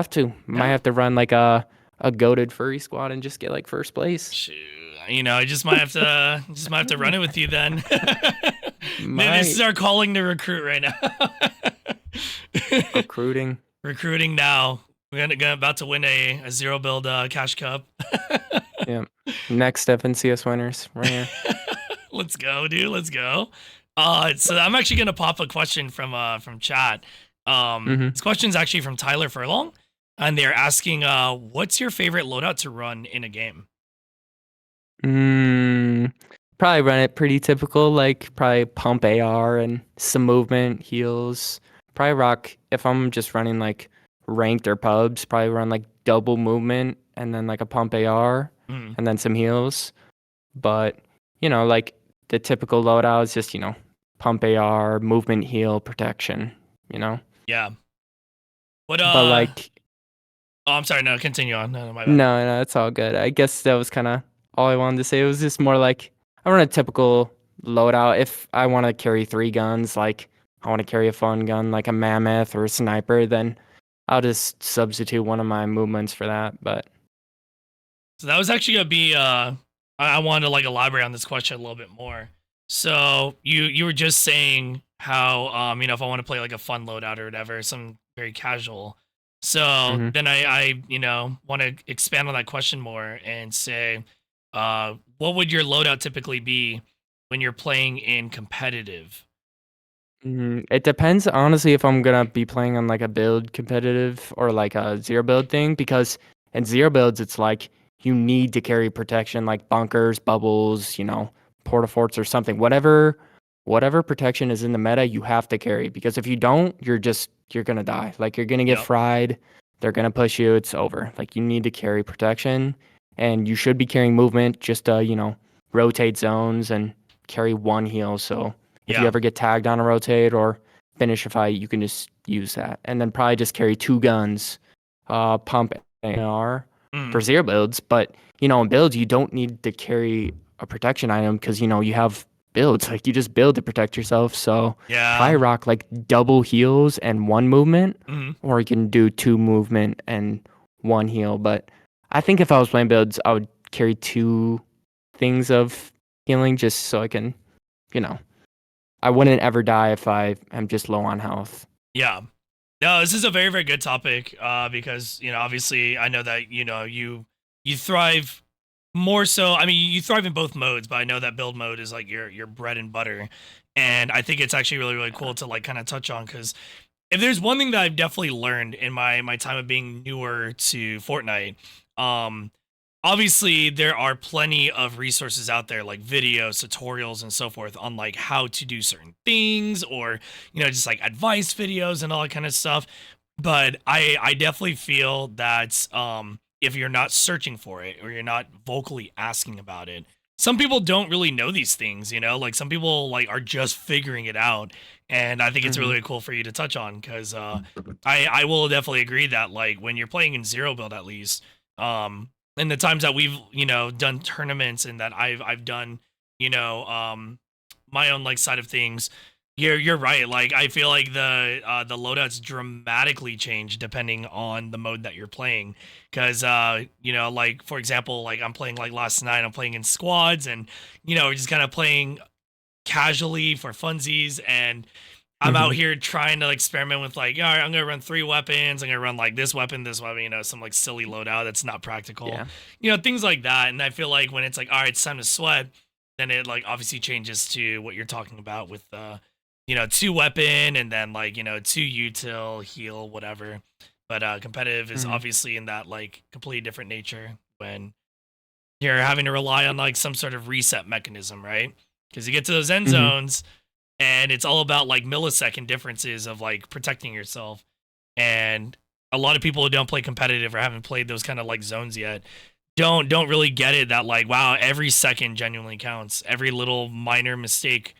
have to run like a goated furry squad and just get like first place. Shoot. I just might have to run it with you then. This is Might our calling to recruit right now. recruiting. Recruiting now. We're gonna about to win a Zero Build cash cup. Yeah. Next step in CS winners right here. Let's go, dude. Let's go. So I'm actually gonna pop a question from chat. Mm-hmm. This question's actually from Tyler Furlong, and they're asking, what's your favorite loadout to run in a game? Probably run it pretty typical, like probably pump AR and some movement, heals. Probably rock if I'm just running like ranked or pubs, probably run like double movement and then like a pump AR Mm, and then some heals. But, like the typical loadout is just, pump AR, movement, heal, protection. yeah. What But like Oh, I'm sorry. No, continue on. No, my bad. no, it's all good. I guess that was kind of all I wanted to say. It was just more like I run a typical loadout. If I want to carry 3 guns, like I want to carry a fun gun like a mammoth or a sniper, then I'll just substitute one of my movements for that. But So that was actually gonna be I wanted to like elaborate on this question a little bit more. So you were just saying how if I want to play like a fun loadout or whatever, some very casual. So mhm. then I want to expand on that question more and say, what would your loadout typically be when you're playing in competitive? It depends, honestly, if I'm gonna be playing on like a build competitive or like a zero build thing, because in zero builds, it's like you need to carry protection like bunkers, bubbles, porta forts or something. Whatever protection is in the meta, you have to carry, because if you don't, you're gonna die. Like you're gonna get Yep. fried. They're gonna push you. It's over. Like you need to carry protection, and you should be carrying movement just to rotate zones and carry one heal. So if you Yeah. ever get tagged on a rotate or finish a fight, you can just use that. And then probably just carry 2 guns, pump AR for Mm, zero builds. But, in builds, you don't need to carry a protection item because, you have builds. Like you just build to protect yourself. So yeah. probably rock like double heals and 1 movement, Mm, or you can do 2 movement and 1 heal. But I think if I was playing builds, I would carry 2 things of healing just so I can, you know, I wouldn't ever die if I am just low on health. Yeah. No, this is a very, very good topic, because, obviously I know that, you thrive more so. I mean, you thrive in both modes, but I know that build mode is like your bread and butter. And I think it's actually really, really cool to like kind of touch on, because if there's one thing that I've definitely learned in my time of being newer to Fortnite, um, obviously there are plenty of resources out there like videos, tutorials, and so forth on like how to do certain things, or just like advice videos and all that kind of stuff. But I definitely feel that if you're not searching for it, or you're not vocally asking about it, some people don't really know these things, like some people like are just figuring it out. And I think it's Hmm. really cool for you to touch on, because I will definitely agree that like when you're playing in zero build, at least, in the times that we've done tournaments, and that I've done you know um my own like side of things, you're right. Like I feel like the loadouts dramatically change depending on the mode that you're playing, because like for example, like I'm playing like last night, I'm playing in squads, and we're just kind of playing casually for funsies, and I'm out Hmm. here trying to experiment with like, all right, I'm gonna run 3 weapons. I'm gonna run like this weapon, some like silly loadout that's not practical, Yeah. things like that. And I feel like when it's like, all right, it's time to sweat, then it like obviously changes to what you're talking about with 2 weapon, and then like 2 util heal, whatever. But competitive is Hmm. obviously in that like completely different nature, when you're having to rely on like some sort of reset mechanism, right? Because you get to those end Hmm. zones, and it's all about like millisecond differences of like protecting yourself. And a lot of people who don't play competitive, or haven't played those kind of like zones yet, don't really get it, that like, wow, every second genuinely counts. Every little minor mistake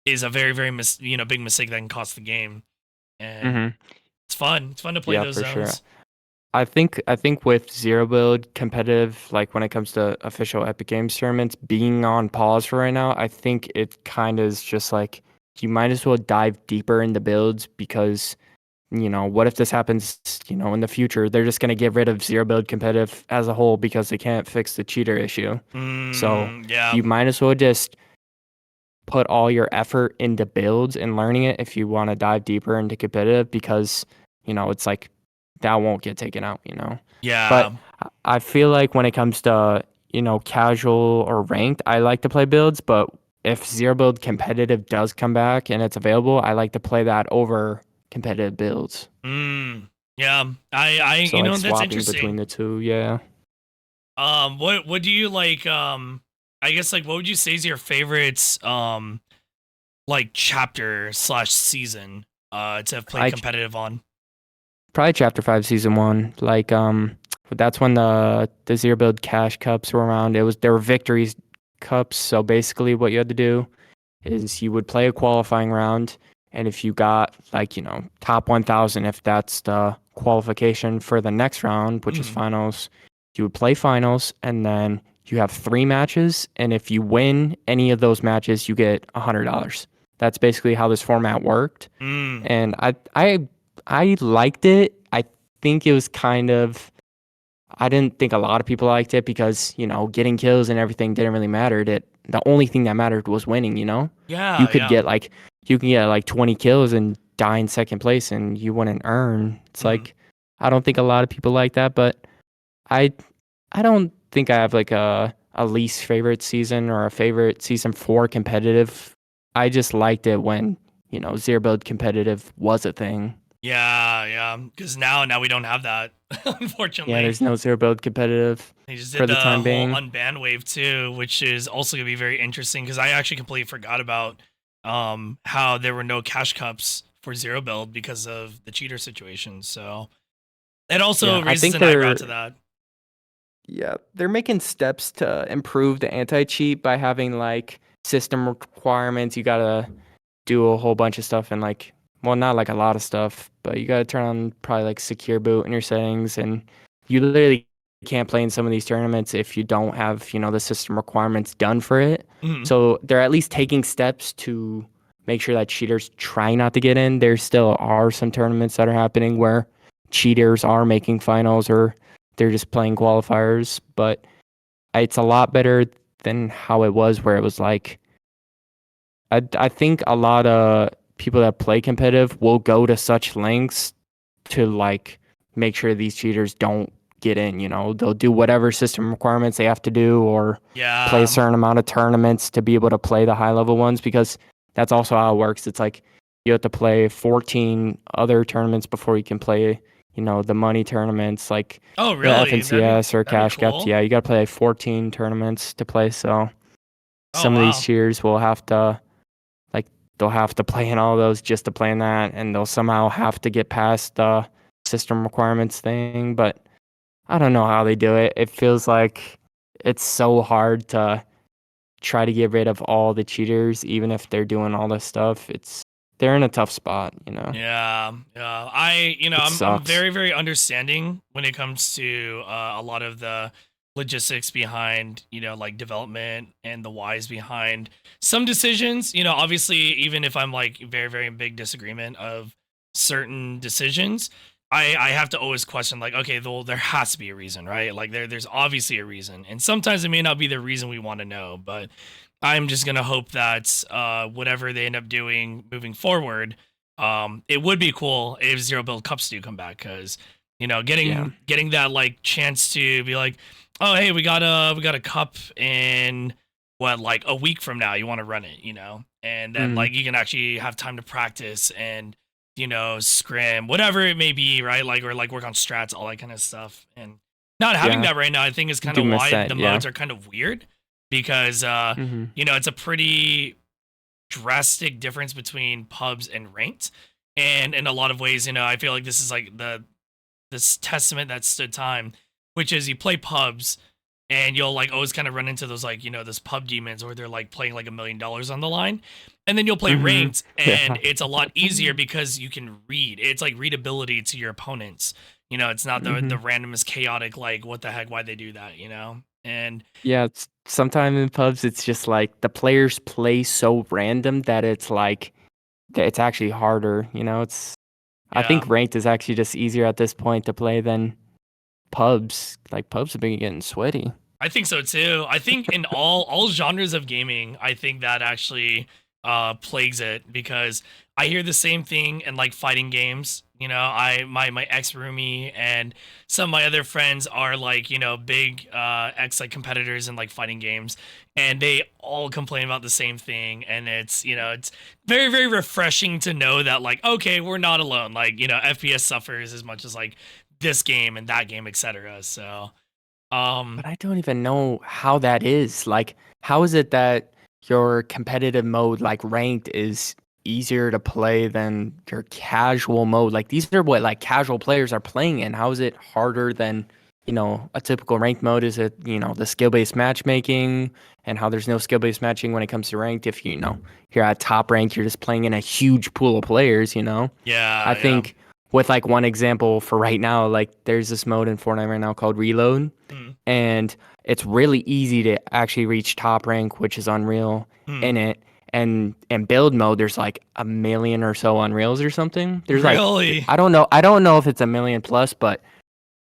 is a very, very big mistake that can cost the game. And Hmm. it's fun to play Yeah, those for sure. zones. I think with zero build competitive, like when it comes to official Epic Games tournaments, being on pause for right now, I think it kind of is just like you might as well dive deeper into builds because, what if this happens, in the future? They're just gonna get rid of zero build competitive as a whole because they can't fix the cheater issue. So Yeah. you might as well just put all your effort into builds and learning it if you want to dive deeper into competitive because, it's like that won't get taken out. Yeah. But I feel like when it comes to, casual or ranked, I like to play builds, but if zero build competitive does come back and it's available, I like to play that over competitive builds. Yeah. I So like that's swapping between interesting. the two, yeah. What do you like? I guess like what would you say is your favorites? Like chapter slash season to have played I competitive on. Probably chapter 5 season 1. Like that's when the zero build cash cups were around. There were victories cups, so basically what you had to do is you would play a qualifying round, and if you got like, top 1000, if that's the qualification for the next round, which is Mm. finals, you would play finals, and then you have 3 matches, and if you win any of those matches, you get $100. That's basically how this format worked. Mm. And I liked it. I think it was kind of I didn't think a lot of people liked it because, getting kills and everything didn't really matter. The only thing that mattered was winning. You Yeah, could yeah. get like you can get like 20 kills and die in second place and you wouldn't earn. It's Mm. like I don't think a lot of people like that, but I I don't think I have like a least favorite season or a favorite season for competitive. I just liked it when, zero build competitive was a thing. Yeah, yeah. Because now we don't have that, Yeah, unfortunately. there's no zero build competitive They just for did the the time whole being. unban wave too, which is also gonna be very interesting, because I actually completely forgot about how there were no cash cups for zero build because of the cheater situation. So it also Yeah, I raises think an eyebrow to that. they're making steps to improve the anti-cheat by having like system requirements. You gotta do a whole bunch of stuff and like, well, not like a lot of stuff, but you gotta turn on probably like secure boot in your settings, and you literally can't play in some of these tournaments if you don't have, the system requirements done for it. Mhm. So they're at least taking steps to make sure that cheaters try not to get in. There still are some tournaments that are happening where cheaters are making finals or they're just playing qualifiers, but it's a lot better than how it was, where it was like I think a lot of people that play competitive will go to such lengths to like make sure these cheaters don't get in, you know. They'll do whatever system requirements they have to do, or play a Yeah. certain amount of tournaments to be able to play the high level ones, because that's also how it works. It's like you have to play 14 other tournaments before you can play, you know, the money tournaments like Oh, the really? FNCS or That'd be Cash Cups. cool. Yeah, you got to play like 14 tournaments to play. So Oh, some of these wow. cheers will have to like they'll have to play in all those just to play in that, and they'll somehow have to get past the system requirements thing. But I don't know how they do it. It feels like it's so hard to try to get rid of all the cheaters, even if they're doing all this stuff. They're in a tough spot, you know. Yeah, yeah. It I'm sucks. very, very understanding when it comes to a lot of the logistics behind, like development and the whys behind some decisions. Obviously, even if I'm like very, very big disagreement of certain decisions, I have to always question like, okay, well, there has to be a reason, right? Like there's obviously a reason, and sometimes it may not be the reason we want to know, but I'm just gonna hope that whatever they end up doing moving forward, it would be cool if Zero Build Cups do come back, because Yeah. getting that like chance to be like, oh hey, we got a cup in what, like a week from now, you want to run it, and then Mm. like you can actually have time to practice and scrim, whatever it may be, right? Like, or like work on strats, all that kind of stuff, and not having Yeah. that right now, I think is I kind do of miss why that. the Yeah. modes are kind of weird, because Mhm. it's a pretty drastic difference between pubs and ranked. And in a lot of ways, I feel like this is like this testament that stood time, which is you play pubs and you'll like always kind of run into those like, those pub demons where they're like playing like $1 million on the line. And then you'll play Mhm. ranked and Yeah. it's a lot easier because you can read. It's like readability to your opponents. It's not the Mhm. randomest chaotic like what the heck, why they do that. And Yeah, it's sometimes in pubs it's just like the players play so random that it's like it's actually harder, you know? I yeah. think ranked is actually just easier at this point to play than pubs. Like pubs have been getting sweaty. I think so too. I think in all genres of gaming, I think that actually plagues it, because I hear the same thing in like fighting games. My ex roomie and some of my other friends are like big ex like competitors in like fighting games, and they all complain about the same thing. And it's very, very refreshing to know that like, okay, we're not alone. Like FPS suffers as much as like this game and that game, etc. So. But I don't even know how that is. Like, how is it that your competitive mode, like ranked, is easier to play than your casual mode? Like, these are what like casual players are playing in. How is it harder than, you know, a typical ranked mode? Is it, you know, the skill-based matchmaking, and how there's no skill-based matching when it comes to ranked? If you know you're at top rank, you're just playing in a huge pool of players, you know? I Yeah, yeah. think with like one example for right now, like there's this mode in Fortnite right now called Reload, Mm, and it's really easy to actually reach top rank, which is Unreal mm. in it. And in build mode, there's like a million or so Unreals or something. There's like Really? I don't know if it's a million plus, but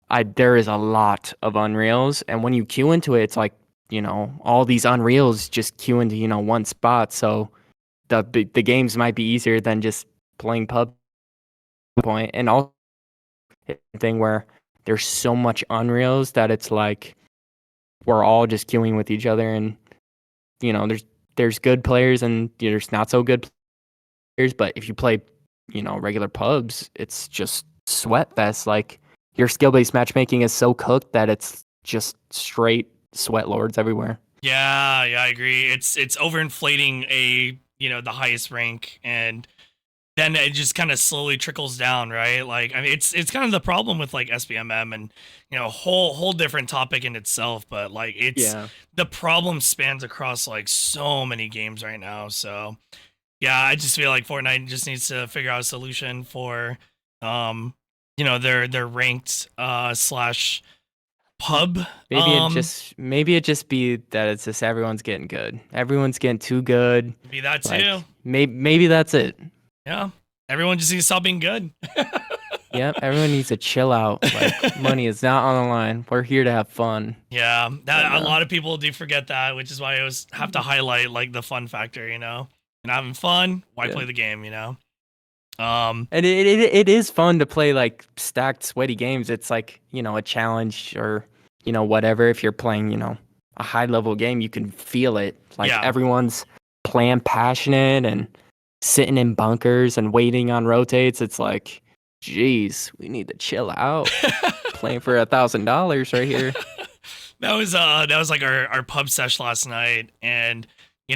I there is a lot of Unreals. And when you queue into it, it's like, you know, all these Unreals just queue into, you know, one spot. So the games might be easier than just playing pub point. And also thing where there's so much Unreals that it's like we're all just queuing with each other, and you know there's good players and there's not so good players. But if you play, you know, regular pubs, it's just sweat fest. Like your skill-based matchmaking is so cooked that it's just straight sweat lords everywhere. Yeah, yeah, I agree. It's overinflating the highest rank, and then it just kind of slowly trickles down, right? Like, I mean, it's kind of the problem with like SBMM, and whole different topic in itself, but like it's Yeah. the problem spans across like so many games right now. So, yeah, I just feel like Fortnite just needs to figure out a solution for their ranked slash pub. Maybe it just be that it's just everyone's getting good. Everyone's getting too good. Be that too. Like maybe that's it. Yeah. Everyone just needs to stop being good. Yep, everyone needs to chill out. Like, money is not on the line. We're here to have fun. Yeah, But that a no. lot of people do forget that, which is why I always have to highlight like the fun factor, you know. And having fun, why Yeah. play the game, you know? Um, And it is fun to play like stacked sweaty games. It's like, a challenge or, whatever. If you're playing, a high level game, you can feel it. Like yeah. everyone's playing passionate and sitting in bunkers and waiting on rotates. It's like, geez, we need to chill out. Playing for $1,000 right here. That was like our pub sesh last night, and the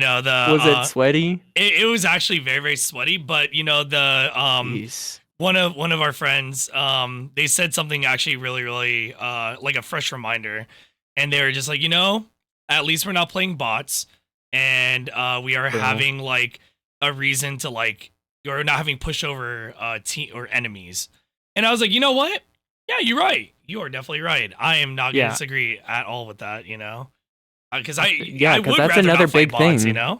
Was it sweaty? it was actually very very sweaty, but the Jeez. one of our friends they said something actually really really like a fresh reminder, and they were just like, at least we're not playing bots, and we are True. having like a reason to like, you're not having pushover team or enemies. And I was like, you know what, yeah, you're right, you are definitely right, I am not gonna Yeah. disagree at all with that, because Yeah, I because would that's rather another not fight big bots, thing.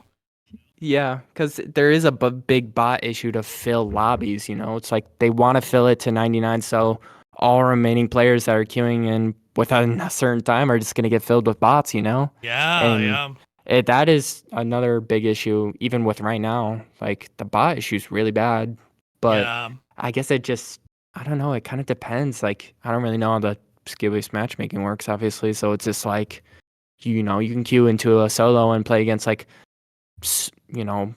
Yeah, because there is a big bot issue to fill lobbies, It's like they want to fill it to 99, so all remaining players that are queuing in within a certain time are just going to get filled with bots. Yeah, And yeah, that is another big issue, even with right now. Like, the bot issue is really bad, but yeah. I guess I don't know, it kind of depends. Like, I don't really know how the skill-based matchmaking works, obviously, so it's just like, you can queue into a solo and play against like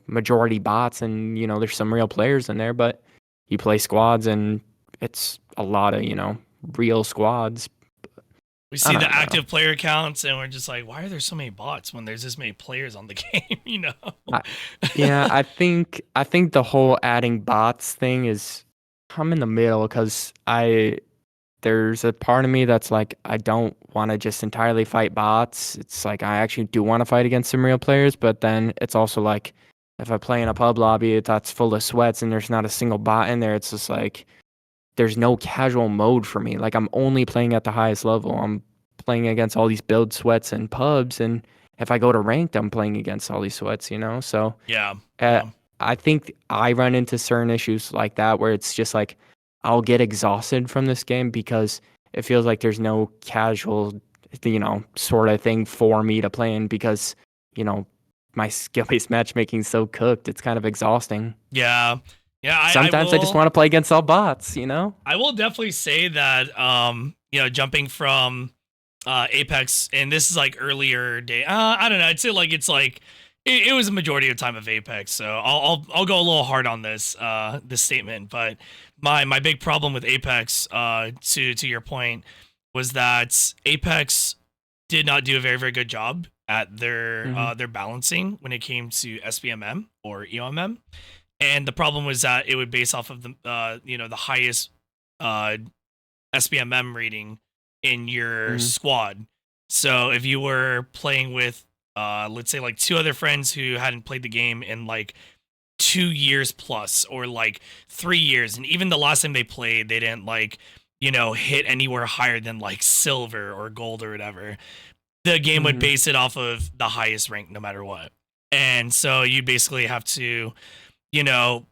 majority bots and, there's some real players in there, but you play squads and it's a lot of, real squads. We I see the don't know. active player counts, and we're just like, why are there so many bots when there's this many players on the game? I, yeah, I think the whole adding bots thing is, I'm in the middle because there's a part of me that's like, I don't want to just entirely fight bots. It's like I actually do want to fight against some real players, but then it's also like, if I play in a pub lobby that's full of sweats and there's not a single bot in there, it's just like there's no casual mode for me. Like, I'm only playing at the highest level. I'm playing against all these build sweats and pubs, and if I go to ranked, I'm playing against all these sweats. So Yeah, uh, yeah, I think I run into certain issues like that where it's just like I'll get exhausted from this game because it feels like there's no casual, sort of thing for me to play in because, you know, my skill-based matchmaking's so cooked. It's kind of exhausting. yeah, yeah. I Sometimes I just will want to play against all bots. I will definitely say that jumping from Apex, and this is like earlier day. I don't know. I'd say like it's like it was a majority of time of Apex, so I'll go a little hard on this statement. But my big problem with Apex, to your point, was that Apex did not do a very very good job at Hmm. their balancing when it came to SBMM or EOMM, and the problem was that it would base off of the highest uh SBMM rating in your Hmm. squad. So if you were playing with let's say like two other friends who hadn't played the game in like 2 years plus, or like 3 years, and even the last time they played they didn't like hit anywhere higher than like silver or gold or whatever, the game would Hmm. base it off of the highest rank no matter what. And so you basically have to you know,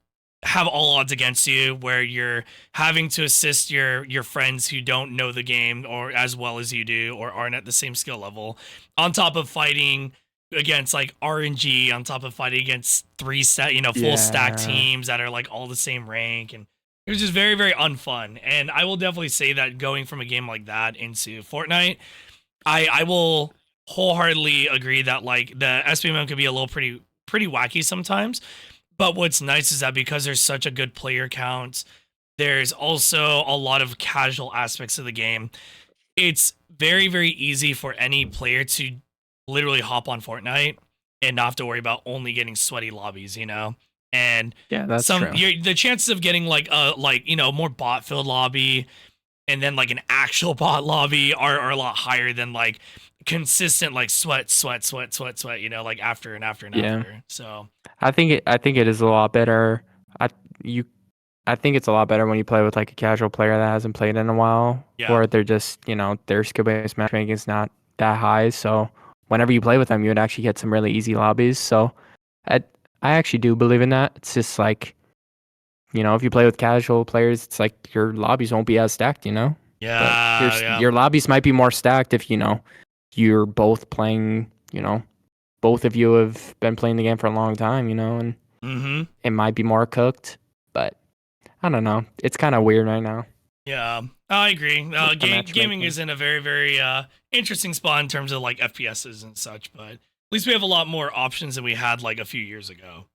have all odds against you, where you're having to assist your friends who don't know the game or as well as you do, or aren't at the same skill level, on top of fighting against like RNG, on top of fighting against full stack Yeah. teams that are like all the same rank. And it was just very very unfun. And I will definitely say that going from a game like that into Fortnite, I will wholeheartedly agree that like the SPMM could be a little pretty wacky sometimes. But what's nice is that because there's such a good player count, there's also a lot of casual aspects of the game. It's very, very easy for any player to literally hop on Fortnite and not have to worry about only getting sweaty lobbies. And Yeah, that's true. the chances of getting like a more bot filled lobby and then like an actual bot lobby are a lot higher than like consistent like sweat, like after and after and Yeah. after. So I think it is a lot better. I you I think it's a lot better when you play with like a casual player that hasn't played in a while, yeah. or they're just, their skill based matchmaking is not that high. So whenever you play with them, you would actually get some really easy lobbies. So I I actually do believe in that. It's just like if you play with casual players, it's like your lobbies won't be as stacked, But Yeah, yeah. your lobbies might be more stacked if, you're both playing, both of you have been playing the game for a long time, and Mm-hmm. it might be more cooked, but I don't know. It's kind of weird right now Yeah, I agree. with the Gaming matchmaking. is in a very, very interesting spot in terms of like FPSs and such, but at least we have a lot more options than we had like a few years ago.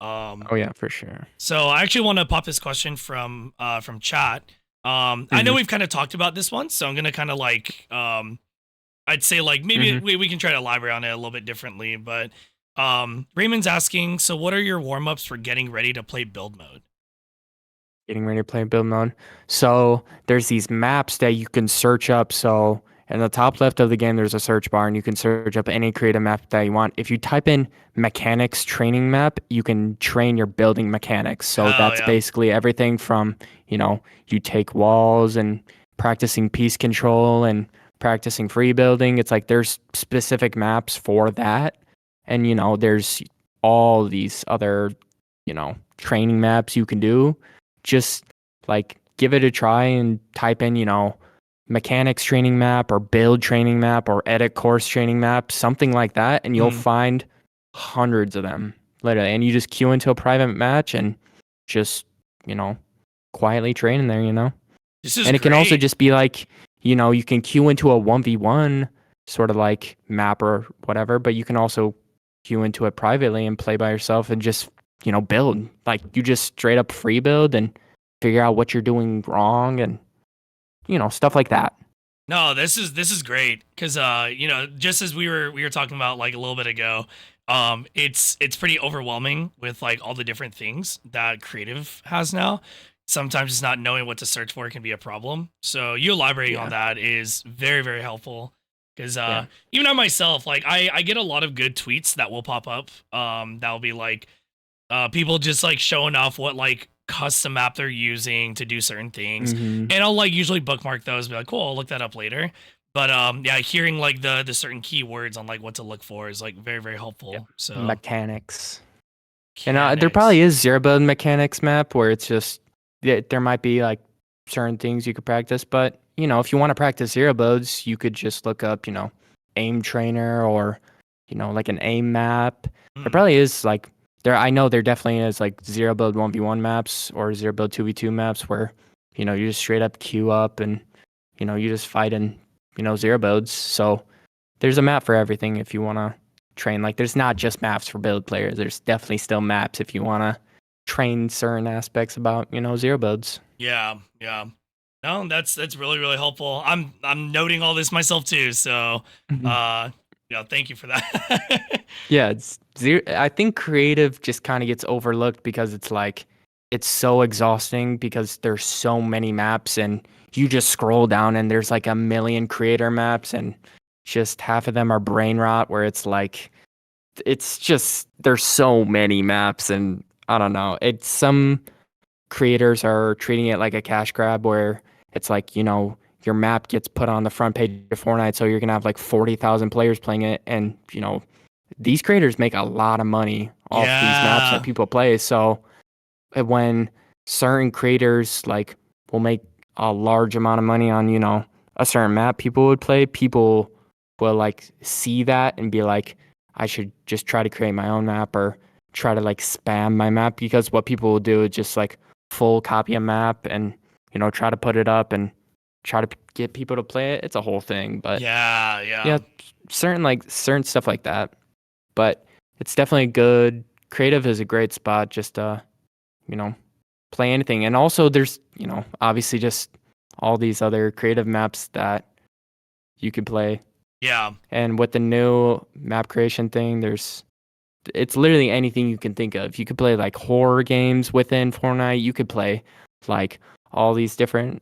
Um, Oh yeah, for sure. so I actually want to pop this question from chat. I know Hmm. we've kind of talked about this one, so I'm gonna kind of like I'd say like maybe Hmm. we can try to elaborate on it a little bit differently, but Raymond's asking, so what are your warm ups for getting ready to play build mode? Getting ready to play build mode. So there's these maps that you can search up. So in the top left of the game, there's a search bar, and you can search up any creative map that you want. If you type in mechanics training map, you can train your building mechanics. So Oh that's yeah. basically everything from, you take walls and practicing piece control and practicing free building. It's like there's specific maps for that. And, there's all these other, training maps you can do. Just like give it a try and type in, mechanics training map or build training map or edit course training map, something like that, and you'll Hmm. find hundreds of them literally. And you just queue into a private match and just, you know, quietly train in there. This is And it can also great. just be like, you can queue into a 1v1 sort of like map or whatever, but you can also queue into it privately and play by yourself and just, build. Like you just straight up free build and figure out what you're doing wrong and, stuff like that. No, this is great because just as we were talking about like a little bit ago, it's pretty overwhelming with like all the different things that creative has now. Sometimes just not knowing what to search for can be a problem. So you elaborating on Yeah. that is very, very helpful because Yeah. even I myself, like I get a lot of good tweets that will pop up that'll be like people just like showing off what like custom map they're using to do certain things, Hmm. and I'll like usually bookmark those, be like, cool, I'll look that up later. But yeah, hearing like the certain keywords on like what to look for is like very, very Yeah. helpful. So Mechanics. And there probably mechanics. is zero build mechanics map where it's just there might be like certain things you could practice, but if you want to practice zero builds, you could just look up, aim trainer or like an aim map. There Mm, probably is like I know there definitely is like zero build 1v1 maps or zero build 2v2 maps where you just straight up queue up and you just fight in zero builds. So there's a map for everything if you want to train. Like there's not just maps for build players. There's definitely still maps if you want to train certain aspects about, zero builds. yeah, yeah. No, that's really, really helpful. I'm noting all this myself too. So Mhm. uh yeah, thank you for that. Yeah, it's zero. I think creative just kind of gets overlooked because it's like it's so exhausting because there's so many maps and you just scroll down and there's like a million creator maps and just half of them are brain rot where it's like it's just there's so many maps and I don't know. It's some creators are treating it like a cash grab where it's like, your map gets put on the front page of Fortnite, so you're gonna have like 40,000 players playing it, and these creators make a lot of money off these maps that Yeah. people play. So when certain creators like will make a large amount of money on, a certain map people would play, people will like see that and be like, I should just try to create my own map or try to like spam my map because what people will do is just like full copy a map and, try to put it up and try to get people to play it. It's a whole thing. But Yeah, yeah. yeah, certain stuff like that. But it's definitely good. Creative is a great spot just to, you know, play anything. And also there's, obviously just all these other creative maps that you can play. Yeah. And with the new map creation thing, it's literally anything you can think of. You could play like horror games within Fortnite. You could play like all these different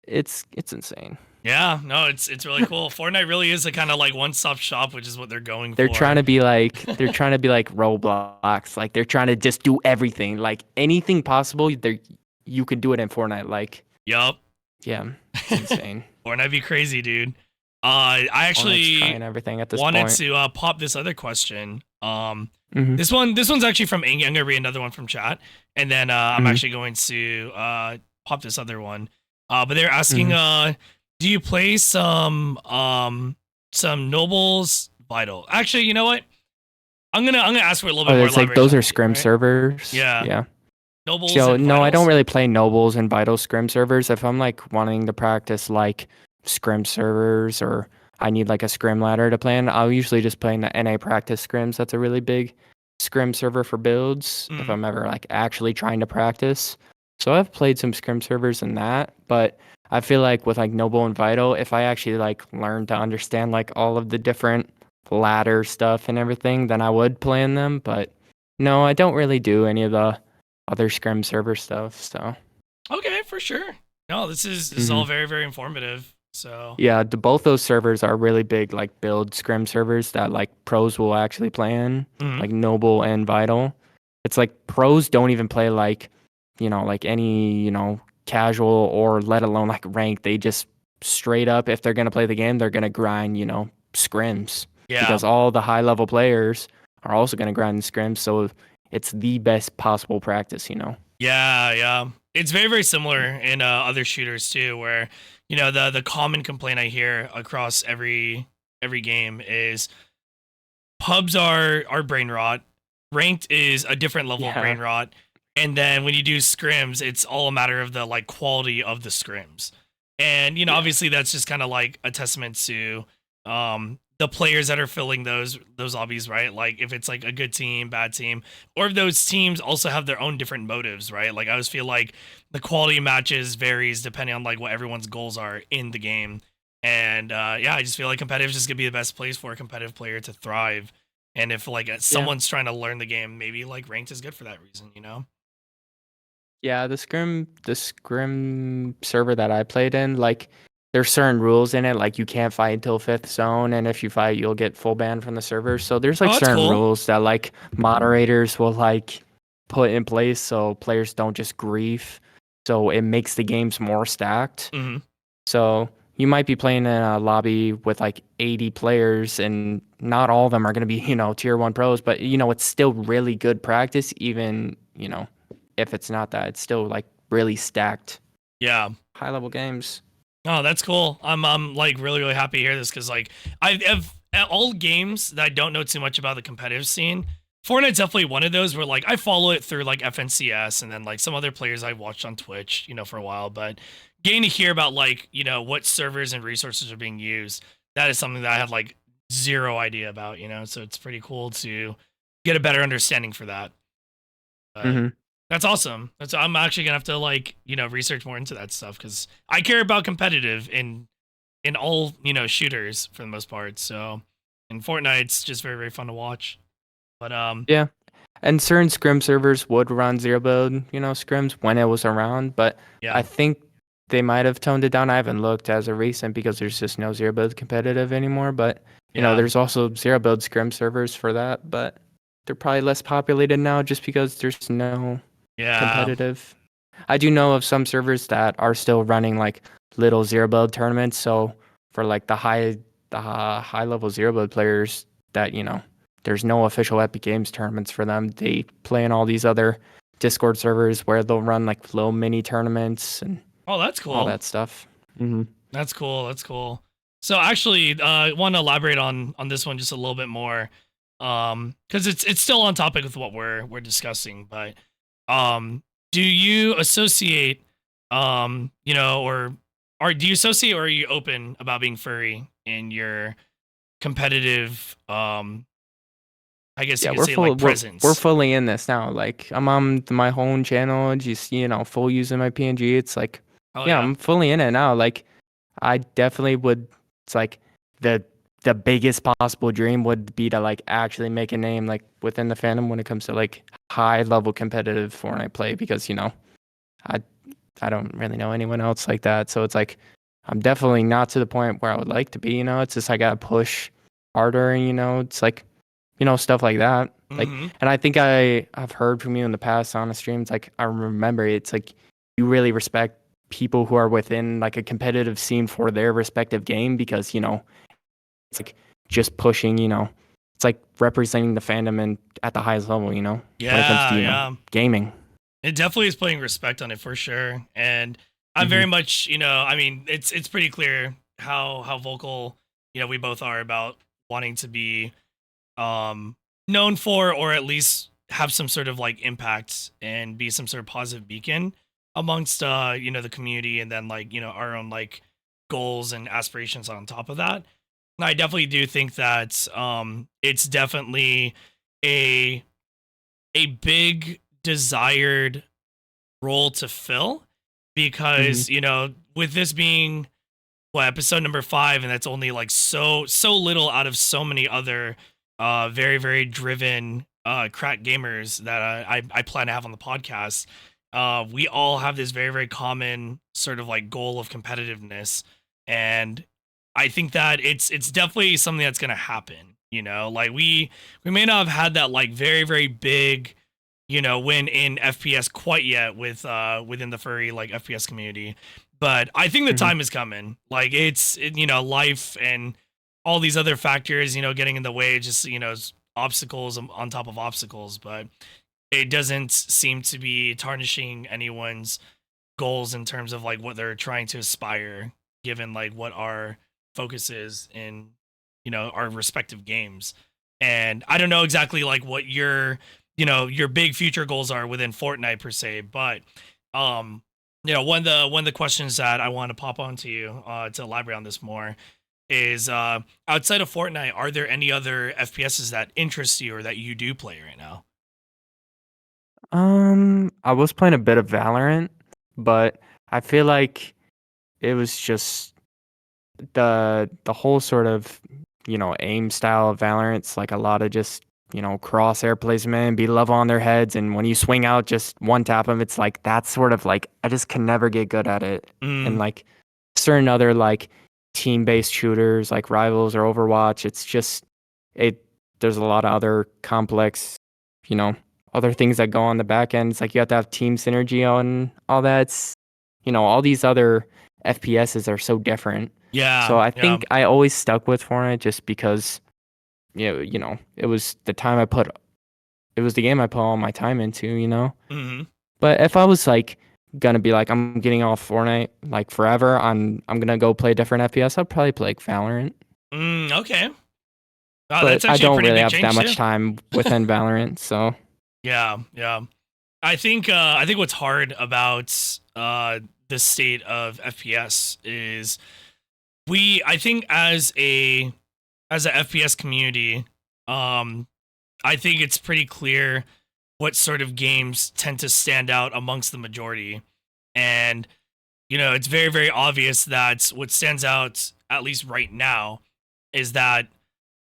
it's insane. Yeah, no, it's really cool. Fortnite really is a kind of like one-stop shop, which is what they're going They're trying for. to be like Roblox. Like they're trying to just do everything. Like anything possible, you could do it in Fortnite. Like, Yup. yeah, it's insane. Fortnite be crazy, dude. I Fortnite's actually trying everything at this wanted point. to pop this other question. Mhm. This one's actually from Ing. I'm gonna read another one from chat, and then I'm Mhm. actually going to pop this other one. But they're asking, Mhm. do you play some nobles vital? Actually, you know what? I'm gonna ask for a little Oh, bit more it's like those elaboration, are scrim right? servers. Yeah, Yeah. nobles So and no, I don't vitals. really play nobles and vital scrim servers. If I'm like wanting to practice like scrim servers or I need like a scrim ladder to play in, I'll usually just play in the NA practice scrims. That's a really big scrim server for builds if Mm. I'm ever like actually trying to practice. So I've played some scrim servers in that, but I feel like with like noble and vital, if I actually like learn to understand like all of the different ladder stuff and everything, then I would play in them. But no, I don't really do any of the other Scrim server stuff. So Okay, for sure. No, this is all hmm very very informative. So. yeah, both those servers are really big, like build Scrim servers that like pros will actually play in, Mm. like Noble and Vital. It's like pros don't even play like, like any, casual or let alone like rank. They just straight up, if they're gonna play the game, they're gonna grind, scrims Yeah. because all the high level players are also gonna grind scrims. So it's the best possible practice. Yeah, yeah. It's very, very similar in other shooters too, where the common complaint I hear across every game is pubs are brain rot, ranked is a different level of Yeah. brain rot, and then when you do scrims, it's all a matter of the like quality of the scrims, and Yeah. obviously that's just kind of like a testament to the players that are filling those lobbies, right? Like if it's like a good team, bad team, or if those teams also have their own different motives, right? Like I always feel like the quality of matches varies depending on like what everyone's goals are in the game. And yeah, I just feel like competitive is just gonna be the best place for a competitive player to thrive. And if like Yeah. someone's trying to learn the game, maybe like ranked is good for that reason, you know? Yeah, the scrim server that I played in, like there's certain rules in it, like you can't fight until fifth zone, and if you fight, you'll get full ban from the server. So there's Oh, like that's certain cool. rules that like moderators will like put in place so players don't just grief. So it makes the games more stacked. Hmm. So you might be playing in a lobby with like 80 players and not all of them are going to be, tier 1 pros, but it's still really good practice even, if it's not that. It's still like really stacked Yeah. high level games. Oh, that's cool. I'm like really really happy to hear this because like I have all games that I don't know too much about the competitive scene. Fortnite's definitely one of those where like I follow it through like FNCS and then like some other players I watched on Twitch, for a while. But getting to hear about like what servers and resources are being used, that is something that I had like zero idea about. So it's pretty cool to get a better understanding for that. But hmm that's awesome. I'm actually gonna have to like research more into that stuff because I care about competitive in all shooters for the most part. So in Fortnite's just very very fun to watch. But Yeah. And certain scrim servers would run zero build, scrims when it was around, but I yeah. think they might have toned it down. I haven't looked as of recent because there's just no zero build competitive anymore. But Yeah. there's also zero build scrim servers for that, but they're probably less populated now just because there's no Yeah. competitive. I do know of some servers that are still running like little zero build tournaments. So for like the high level zero build players that there's no official Epic Games tournaments for them. They play in all these other Discord servers where they'll run like little mini tournaments and Oh, that's all cool. that stuff. hmm That's cool. That's cool. So actually, I want to elaborate on this one just a little bit more, because it's still on topic with what we're discussing. But do you associate, or do you associate or are you open about being furry in your competitive, I guess you Yeah, could we're say full. like We're presence? fully in this now. Like I'm on my own channel, just full using my PNG. It's like, Oh yeah, yeah. I'm fully in it now. Like I definitely would. It's like the the biggest possible dream would be to like actually make a name like within the fandom when it comes to like high level competitive Fortnite play because I I don't really know anyone else like that. So it's like I'm definitely not to the point where I would like to be. It's just I gotta push harder. And, it's like stuff like that. Like, Mm-hmm. and I think I've heard from you in the past on the streams. Like I remember it's like you really respect people who are within like a competitive scene for their respective game because it's like just pushing it's like representing the fandom and at the highest level, you know, when it comes to, Yeah, yeah. gaming. It definitely is putting respect on it for sure. And I'm very Hmm. much, I mean, it's pretty clear how vocal, we both are about wanting to be known for, or at least have some sort of like impact and be some sort of positive beacon amongst the community, and then like, our own like goals and aspirations on top of that. And I definitely do think that it's definitely a big desired role to fill, Hmm. because with this being what, episode number 5, and that's only like so little out of so many other very very driven crack gamers that I plan to have on the podcast. We all have this very very common sort of like goal of competitiveness, and I think that it's definitely something that's going to happen. Like we may not have had that like very very big win in FPS quite yet with within the furry like FPS community, but I think the Hmm. time is coming. Like life and all these other factors, getting in the way, just obstacles on top of obstacles, but it doesn't seem to be tarnishing anyone's goals in terms of like what they're trying to aspire, given like what our focus is in our respective games. And I don't know exactly like what your big future goals are within Fortnite per se, but um one of the questions that I want to pop onto you to elaborate on this more is outside of Fortnite, are there any other FPSs that interest you or that you do play right now? I was playing a bit of Valorant, but I feel like it was just the whole sort of, aim style of Valorant's like a lot of just, crosshair placement, be level on their heads, and when you swing out just one tap them, it's like that's sort of like I just can never get good at it. And Mm, like certain other like team-based shooters like Rivals or Overwatch, it's just it there's a lot of other complex, you know, other things that go on the back end. It's like you have to have team synergy on all that. It's, all these other FPSs are so different. yeah, So I yeah. think I always stuck with Fortnite just because it was the time I put it was the game I put all my time into, you know. Hmm. But if I was like gonna be like I'm getting off Fortnite like forever, I'm gonna go play a different FPS, I'd probably play like Valorant. Okay. Wow, But that's I actually a don't pretty really big have that change much too. time within Valorant, so Yeah, yeah. I think what's hard about the state of FPS is I think as a FPS community, um I think it's pretty clear what sort of games tend to stand out amongst the majority. And it's very very obvious that what stands out, at least right now, is that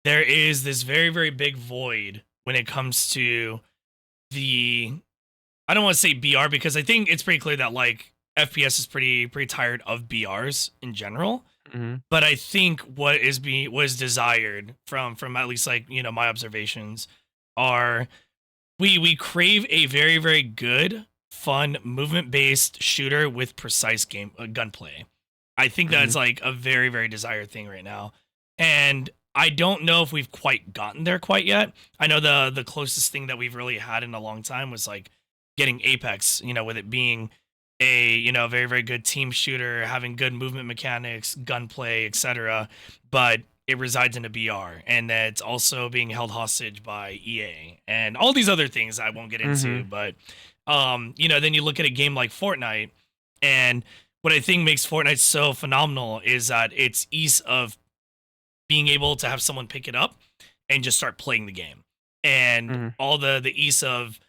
there is this very very big void when it comes to the, I don't want to say BR, because I think it's pretty clear that like FPS is pretty tired of BRs in general. mhm. But I think what is desired from at least like my observations are, we crave a very very good fun movement based shooter with precise game gunplay. I think that's Mhm. like a very very desired thing right now, and I don't know if we've quite gotten there quite yet. I know the closest thing that we've really had in a long time was like getting Apex, with it being a very very good team shooter, having good movement mechanics, gunplay, etc. But it resides in a BR, and that it's also being held hostage by EA and all these other things I won't get into. Mhm. But then you look at a game like Fortnite, and what I think makes Fortnite so phenomenal is that its ease of being able to have someone pick it up and just start playing the game, and Mhm. all the ease of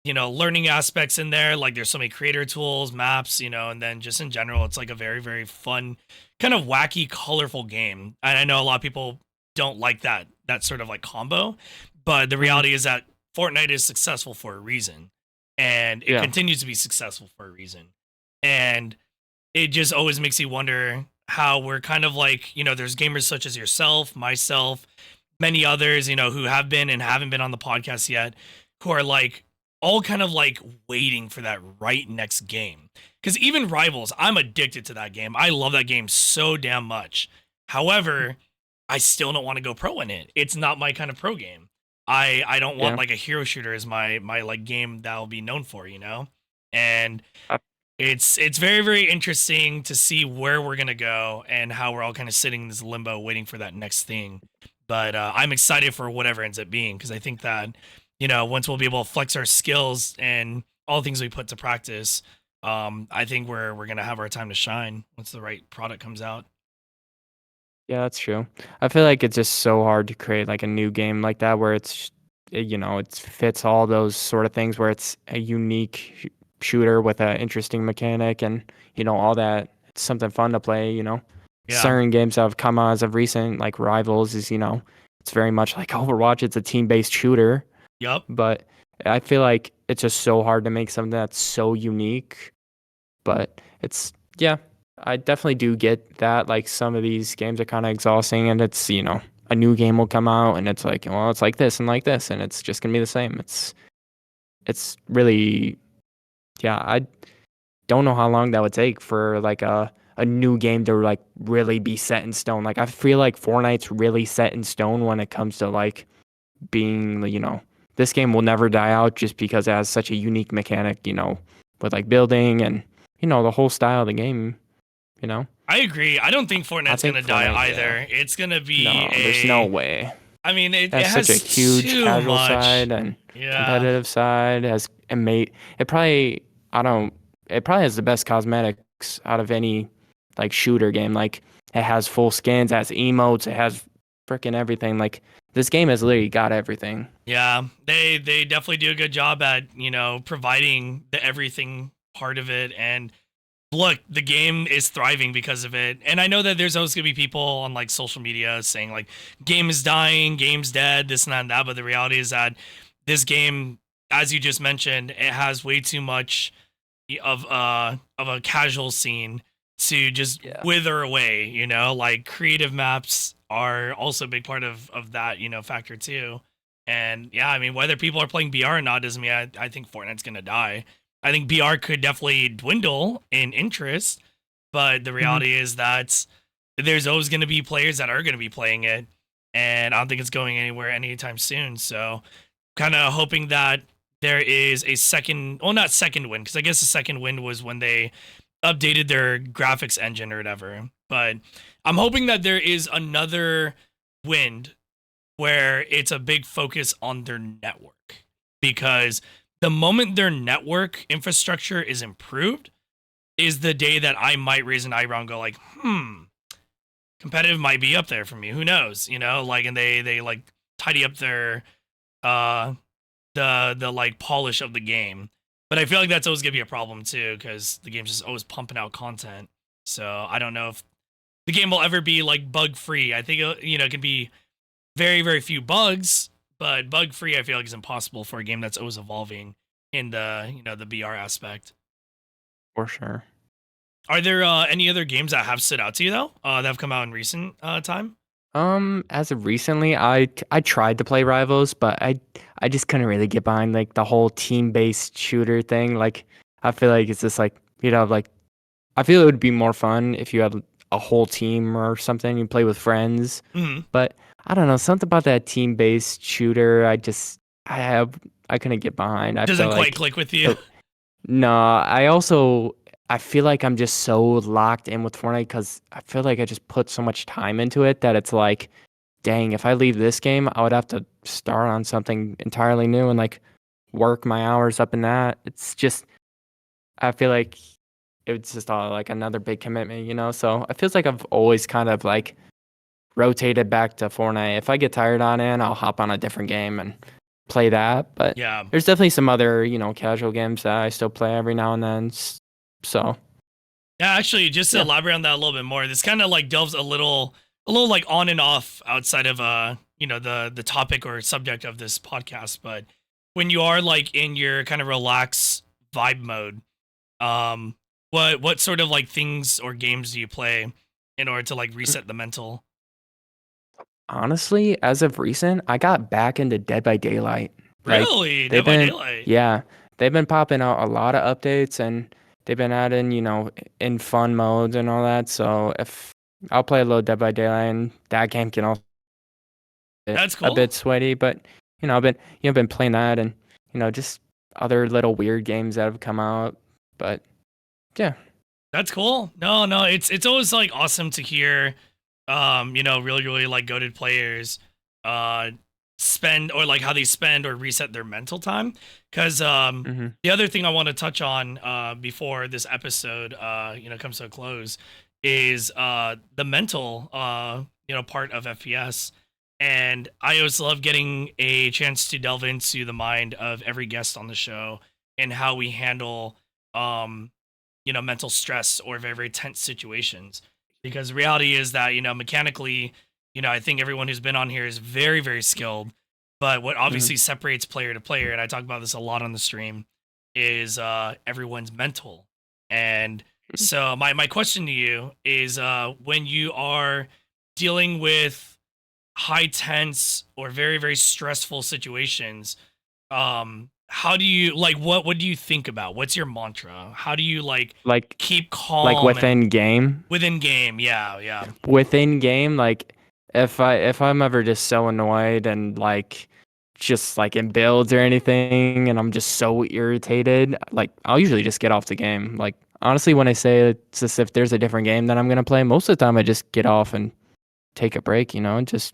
learning aspects in there. Like there's so many creator tools, maps, and then just in general it's like a very very fun, kind of wacky colorful game. And I know a lot of people don't like that sort of like combo, but the Mhm. reality is that Fortnite is successful for a reason, and it Yeah. continues to be successful for a reason. And it just always makes you wonder how we're kind of like, there's gamers such as yourself, myself, many others, who have been and haven't been on the podcast yet, who are like all kind of like waiting for that right next game. Because even Rivals, I'm addicted to that game. I love that game so damn much. However, I still don't want to go pro in it. It's not my kind of pro game. I don't want Yeah. like a hero shooter as my like game that I'll be known for, you know? And I, it's very very interesting to see where we're gonna go and how we're all kind of sitting in this limbo waiting for that next thing. But I'm excited for whatever ends up being because I think that once we'll be able to flex our skills and all the things we put to practice, I think we're gonna have our time to shine once the right product comes out. yeah, that's true. I feel like it's just so hard to create like a new game like that where it fits all those sort of things where it's a unique shooter with an interesting mechanic and all that. It's something fun to play. Yeah. Certain games that have come out as of recent, like Rivals, is it's very much like Overwatch. It's a team-based shooter, Yup. but I feel like it's just so hard to make something that's so unique. But yeah, I definitely do get that. Like some of these games are kind of exhausting, and it's a new game will come out, and it's like, well, it's like this, and it's just gonna be the same. It's really, yeah. I don't know how long that would take for like a new game to like really be set in stone. Like I feel like Fortnite's really set in stone when it comes to like being, this game will never die out just because it has such a unique mechanic, with like building and the whole style of the game, you know. I agree. I don't think I Fortnite's think gonna die Fortnite, yeah. either. It's gonna be No, there's no a. way. I mean, It it has such a has huge too casual much. side and Yeah. competitive side. It probably I don't it probably has the best cosmetics out of any like shooter game. Like it has full skins, it has emotes, it has freaking everything. Like this game has literally got everything. Yeah, they definitely do a good job at providing the everything part of it. And look, the game is thriving because of it. And I know that there's always gonna be people on like social media saying like game is dying, game's dead, this and that and that. But the reality is that this game, as you just mentioned, it has way too much of a casual scene to just Yeah. wither away. Like creative maps are also a big part of that factor too. And yeah, I mean, whether people are playing BR or not doesn't mean I think Fortnite's gonna die. I think BR could definitely dwindle in interest, but the Mhm. reality is that there's always going to be players that are going to be playing it, and I don't think it's going anywhere anytime soon. So, kind of hoping that there is a second, well, not second wind, because I guess the second wind was when they updated their graphics engine or whatever. But I'm hoping that there is another wind where it's a big focus on their network, because the moment their network infrastructure is improved is the day that I might raise an eyebrow and go like, competitive might be up there for me. Who knows? Like, and they like tidy up their uh the like polish of the game. But I feel like that's always gonna be a problem too, because the game's just always pumping out content. So I don't know if the game will ever be like bug free. I think it can be very very few bugs, but bug free I feel like is impossible for a game that's always evolving in the the BR aspect. For sure. Are there any other games that have stood out to you though, that have come out in recent time? As of recently, I tried to play Rivals, but I just couldn't really get behind like the whole team-based shooter thing. Like I feel like it's just like like I feel it would be more fun if you had a whole team or something you play with friends. Hmm. But I don't know, something about that team-based shooter, I couldn't get behind. I feel Doesn't quite like click with you. it, no, I feel like I'm just so locked in with Fortnite because I feel like I just put so much time into it that it's like, dang, if I leave this game, I would have to start on something entirely new and like work my hours up in that. It's just I feel like it's just all like another big commitment. So it feels like I've always kind of like rotated back to Fortnite. If I get tired on it, I'll hop on a different game and play that. But Yeah. there's definitely some other, casual games that I still play every now and then. So Yeah, actually, just to yeah, elaborate on that a little bit more, this kind of like delves a little like on and off outside of the topic or subject of this podcast. But when you are like in your kind of relaxed vibe mode, um, what sort of like things or games do you play in order to like reset the mental? honestly, as of recent, I got back into Dead by Daylight. Like Really, Dead they've by been, Daylight. yeah, they've been popping out a lot of updates and they've been adding, in fun modes and all that. So I'll play a little Dead by Daylight, and that game can also be That's a cool. bit sweaty, but I've been playing that, and just other little weird games that have come out. But yeah. That's cool. No, no, it's always like awesome to hear, really, really like goated players, uh, spend or like how they spend or reset their mental time. Because Hmm. the other thing I want to touch on before this episode, comes to a close, is the mental, part of FPS. And I always love getting a chance to delve into the mind of every guest on the show and how we handle um mental stress or very, very tense situations. Because the reality is that, mechanically, I think everyone who's been on here is very, very skilled. But what Hmm. obviously separates player to player, and I talk about this a lot on the stream, is everyone's mental. And so my question to you is when you are dealing with high tense or very, very stressful situations, how do you like what do you think about? What's your mantra? How do you like Like keep like calm and within game. within game? Yeah, yeah. Within game, like if I'm ever just so annoyed and like just like in builds or anything and I'm just so irritated, like I'll usually just get off the game. Like honestly, when I say it's as if there's a different game that I'm gonna play, most of the time I just get off and take a break, and just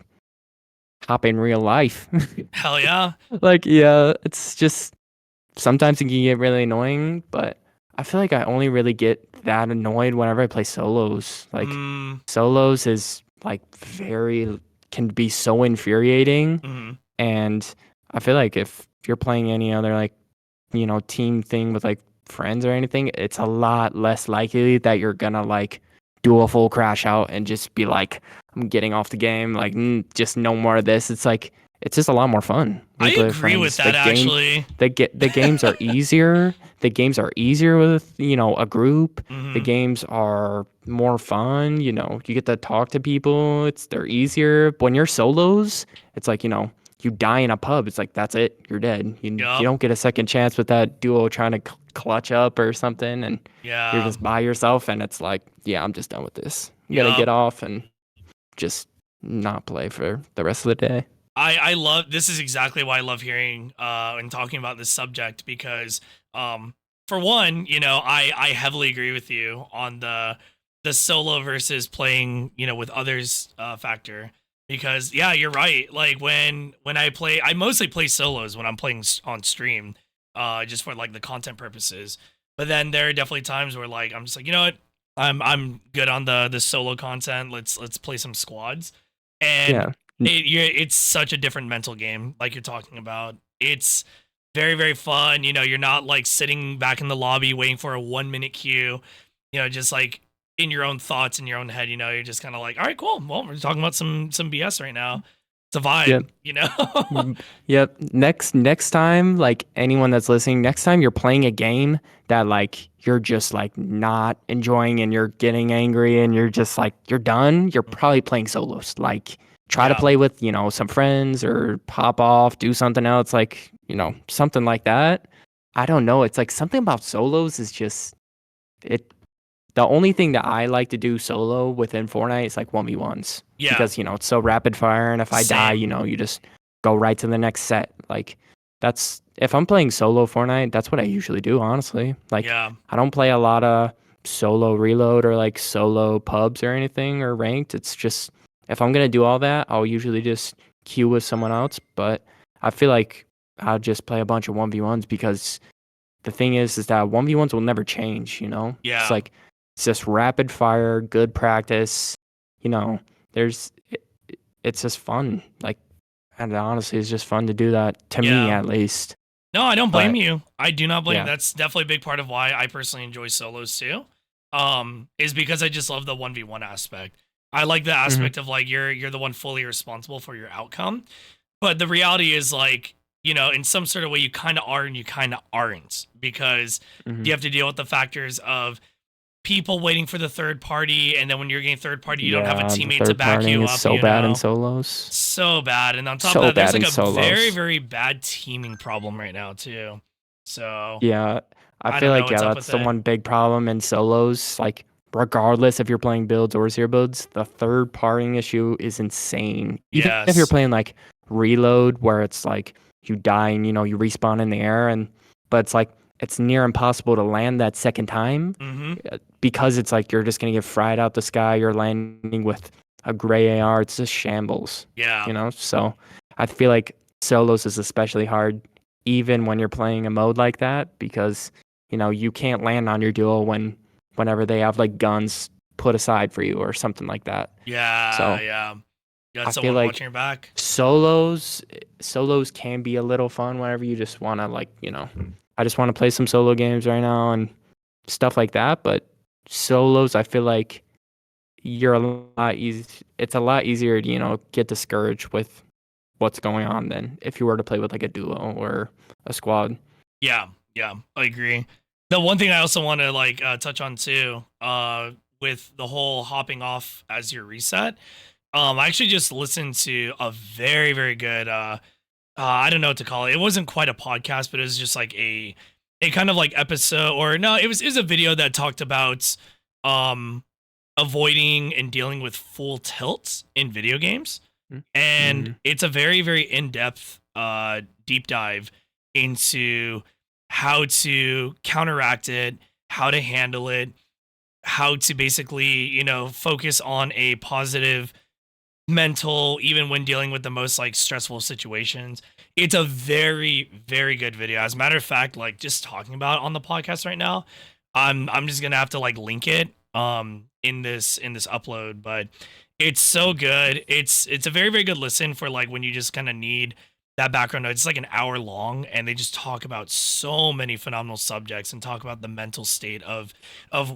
hop in real life. Hell yeah. Like yeah, it's just sometimes it can get really annoying, but I feel like I only really get that annoyed whenever I play solos. Like Mm, solos is like very can be so infuriating, mm, and I feel like if you're playing any other like team thing with like friends or anything, it's a lot less likely that you're gonna like do a full crash out and just be like, I'm getting off the game, like just no more of this. It's like it's just a lot more fun when I you play with agree with friends. The that game, actually. the games are easier. The games are easier with a group. The Mm, games are more fun. You get to talk to people. They're easier. When you're solos, it's like you die in a pub, it's like that's it. You're dead. You yep. don't get a second chance with that duo trying to clutch up or something, and you're Yeah. just by yourself, and it's like, yeah, I'm just done with this. I'm gonna Yep. get off and just not play for the rest of the day. I love this is exactly why I love hearing and talking about this subject because for one, I heavily agree with you on the solo versus playing, with others factor because yeah, you're right. Like when I mostly play solos when I'm playing on stream just for like the content purposes. But then there are definitely times where like I'm just like, you know what? I'm good on the solo content. Let's play some squads. And Yeah. it's such a different mental game, like you're talking about. It's very, very fun. You're not like sitting back in the lobby waiting for a 1 minute queue. Just like in your own thoughts in your own head. You're just kind of like, all right, cool. Well, we're talking about some BS right now. It's a Yeah. vibe. Yep. Next time, like anyone that's listening, next time you're playing a game that like you're just like not enjoying and you're getting angry and you're just like you're done, you're probably playing solos. Like try to Yeah, play with, some friends or pop off, do something else like, something like that. I don't know. It's like something about solos is just it the only thing that I like to do solo within Fortnite is like 1v1s yeah, because it's so rapid fire, and if I die, same. you just go right to the next set. Like that's if I'm playing solo Fortnite, that's what I usually do, honestly. Like Yeah, I don't play a lot of solo reload or like solo pubs or anything or ranked. It's just if I'm gonna do all that, I'll usually just queue with someone else. But I feel like I'll just play a bunch of 1v1s because the thing is that 1v1s will never change. It's yeah, like it's just rapid fire, good practice. You know, there's it's just fun. Like, and honestly, it's just fun to do that to me yeah. at least. No, I don't blame But you. I do not blame you. yeah. That's definitely a big part of why I personally enjoy solos too. Is because I just love the 1v1 aspect. I like the Hmm. aspect of like you're the one fully responsible for your outcome. But the reality is like, in some sort of way you kind of are and you kind of aren't because Hmm. you have to deal with the factors of people waiting for the third party and then when you're getting third party you don't have a Yeah, the teammate to third back partying you is up, so bad in solos. so bad. And on top of So that, there's bad like in a very, solos. very bad teaming problem right now too. So Yeah, I I feel don't know like what's yeah, up that's with the it. one big problem in solos. Like regardless if you're playing builds or zero builds, the third partying issue is insane. Even if you're Yes. playing like reload, where it's like you die and you respawn in the air, but it's like it's near impossible to land that second time Mm-hmm. because it's like you're just gonna get fried out the sky. You're landing with a gray AR. It's just shambles, Yeah. So I feel like solos is especially hard, even when you're playing a mode like that, because you can't land on your duo whenever they have like guns put aside for you or something like that. Yeah. So Yeah. You got I feel someone like watching your back. solos can be a little fun whenever you just want to I just want to play some solo games right now and stuff like that. But solos, I feel like you're a lot easy. It's a lot easier to get discouraged with what's going on than if you were to play with like a duo or a squad. Yeah. Yeah. I agree. The one thing I also want to like touch on too, with the whole hopping off as your reset. I actually just listened to a very, very good I don't know what to call it. It wasn't quite a podcast, but it was just like a kind of like episode, or no, it was a video that talked about um avoiding and dealing with full tilts in video games. And Mm-hmm. it's a very, very in-depth deep dive into how to counteract it, how to handle it, how to basically, focus on a positive mental even when dealing with the most like stressful situations. It's a very, very good video. As a matter of fact, like just talking about it on the podcast right now, I'm just gonna have to like link it in this upload. But it's so good. It's a very, very good listen for like when you just kind of need that background noise. It's like an hour long, and they just talk about so many phenomenal subjects and talk about the mental state of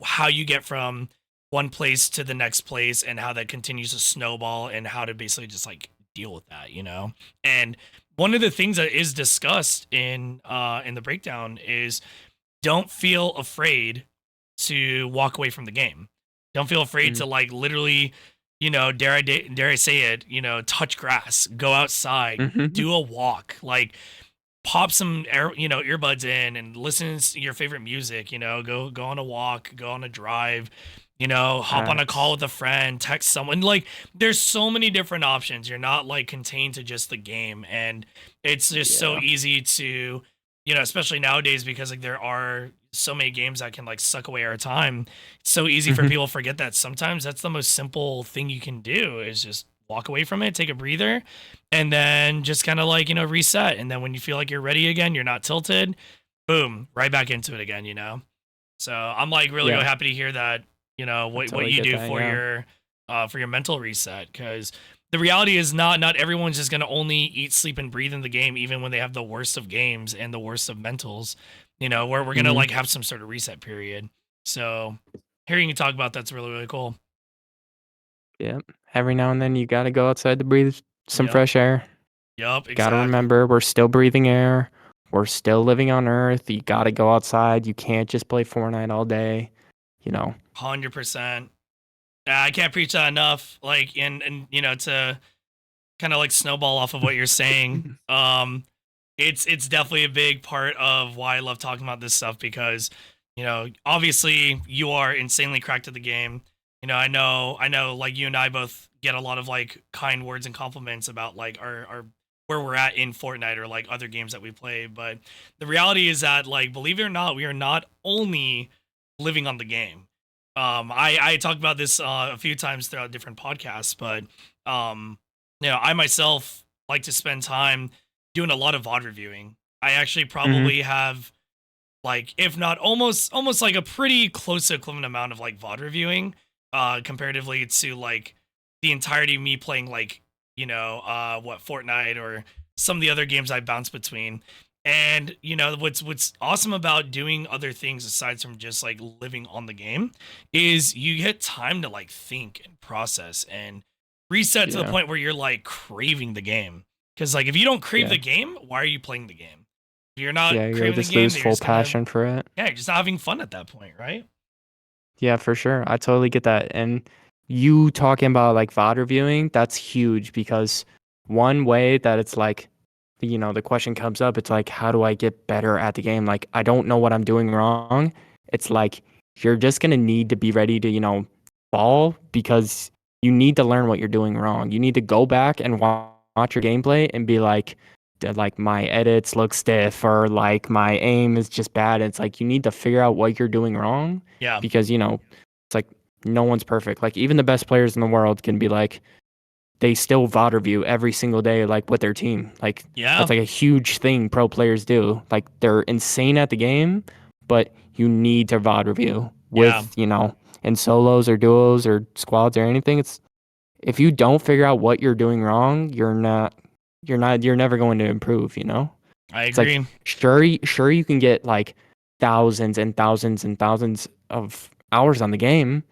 how you get from one place to the next place and how that continues to snowball and how to basically just like deal with that. And one of the things that is discussed in the breakdown is don't feel afraid to walk away from the game. Don't feel afraid to like literally, dare I say it, touch grass, go outside, Mm-hmm. do a walk, like pop some earbuds in and listen to your favorite music, go on a walk, go on a drive, hop on a call Facts. with a friend, text someone. Like there's so many different options. You're not like contained to just the game. And it's just so Yeah. easy to, especially nowadays because like there are so many games that can like suck away our time. It's so easy for Mm-hmm. people to forget that sometimes that's the most simple thing you can do is just walk away from it, take a breather, and then just kind of like, reset. And then when you feel like you're ready again, you're not tilted, boom, right back into it again. So I'm like really, really Yeah. happy to hear that, I what totally you get do that. Yeah. for your mental reset. Cause the reality is not everyone's just going to only eat, sleep, and breathe in the game, even when they have the worst of games and the worst of mentals, where we're going to Mm-hmm. like have some sort of reset period. So hearing you talk about that's really, really cool. Yeah. Every now and then you gotta go outside to breathe some Yep. fresh air. Yep. Gotta Exactly. remember we're still breathing air. We're still living on Earth. You gotta go outside. You can't just play Fortnite all day. You know. 100%. I can't preach that enough. Like, and to kind of like snowball off of what you're saying. It's definitely a big part of why I love talking about this stuff because, obviously you are insanely cracked at the game. I know, like you and I both get a lot of like kind words and compliments about like our where we're at in Fortnite or like other games that we play. But the reality is that, like, believe it or not, we are not only living on the game. I talked about this a few times throughout different podcasts, but I myself like to spend time doing a lot of VOD reviewing. I actually Mm-hmm. probably have like, if not almost like a pretty close equivalent amount of like VOD reviewing, comparatively to like the entirety of me playing like, what Fortnite or some of the other games I bounce between. And what's awesome about doing other things aside from just like living on the game is you get time to like think and process and reset to the Yeah. point where you're like craving the game. Because like if you don't crave Yeah. the game, why are you playing the game? If you're not Yeah. You'll craving the just game, lose then you're full just gonna, passion for it. yeah, you're just not having fun at that point, right? Yeah, for sure. I totally get that. And you talking about like VOD reviewing, that's huge because one way that it's like, the question comes up, it's like, how do I get better at the game? Like, I don't know what I'm doing wrong. It's like you're just gonna need to be ready to, fall because you need to learn what you're doing wrong. You need to go back and watch your gameplay and be like, like my edits look stiff or like my aim is just bad. It's like you need to figure out what you're doing wrong Yeah. because, it's like no one's perfect. Like even the best players in the world can be like, they still VOD review every single day, like with their team. Like Yeah. that's like a huge thing pro players do. Like they're insane at the game, but you need to VOD review Yeah. with, in solos or duos or squads or anything. It's if you don't figure out what you're doing wrong, you're never going to improve, I It's like agree. sure you can get like thousands and thousands and thousands of hours on the game,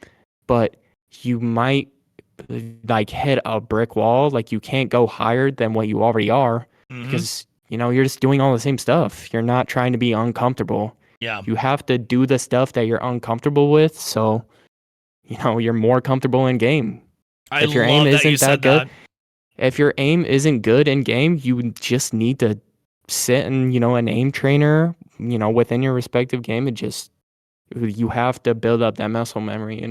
but you might like hit a brick wall. Like you can't go higher than what you already are Mm-hmm. because, you're just doing all the same stuff. You're not trying to be uncomfortable. Yeah. You have to do the stuff that you're uncomfortable with. So, you're more comfortable in game. I If your aim love that you isn't that said good, that. if your aim isn't good in game, you just need to sit in, an aim trainer, within your respective game and just, you have to build up that muscle memory.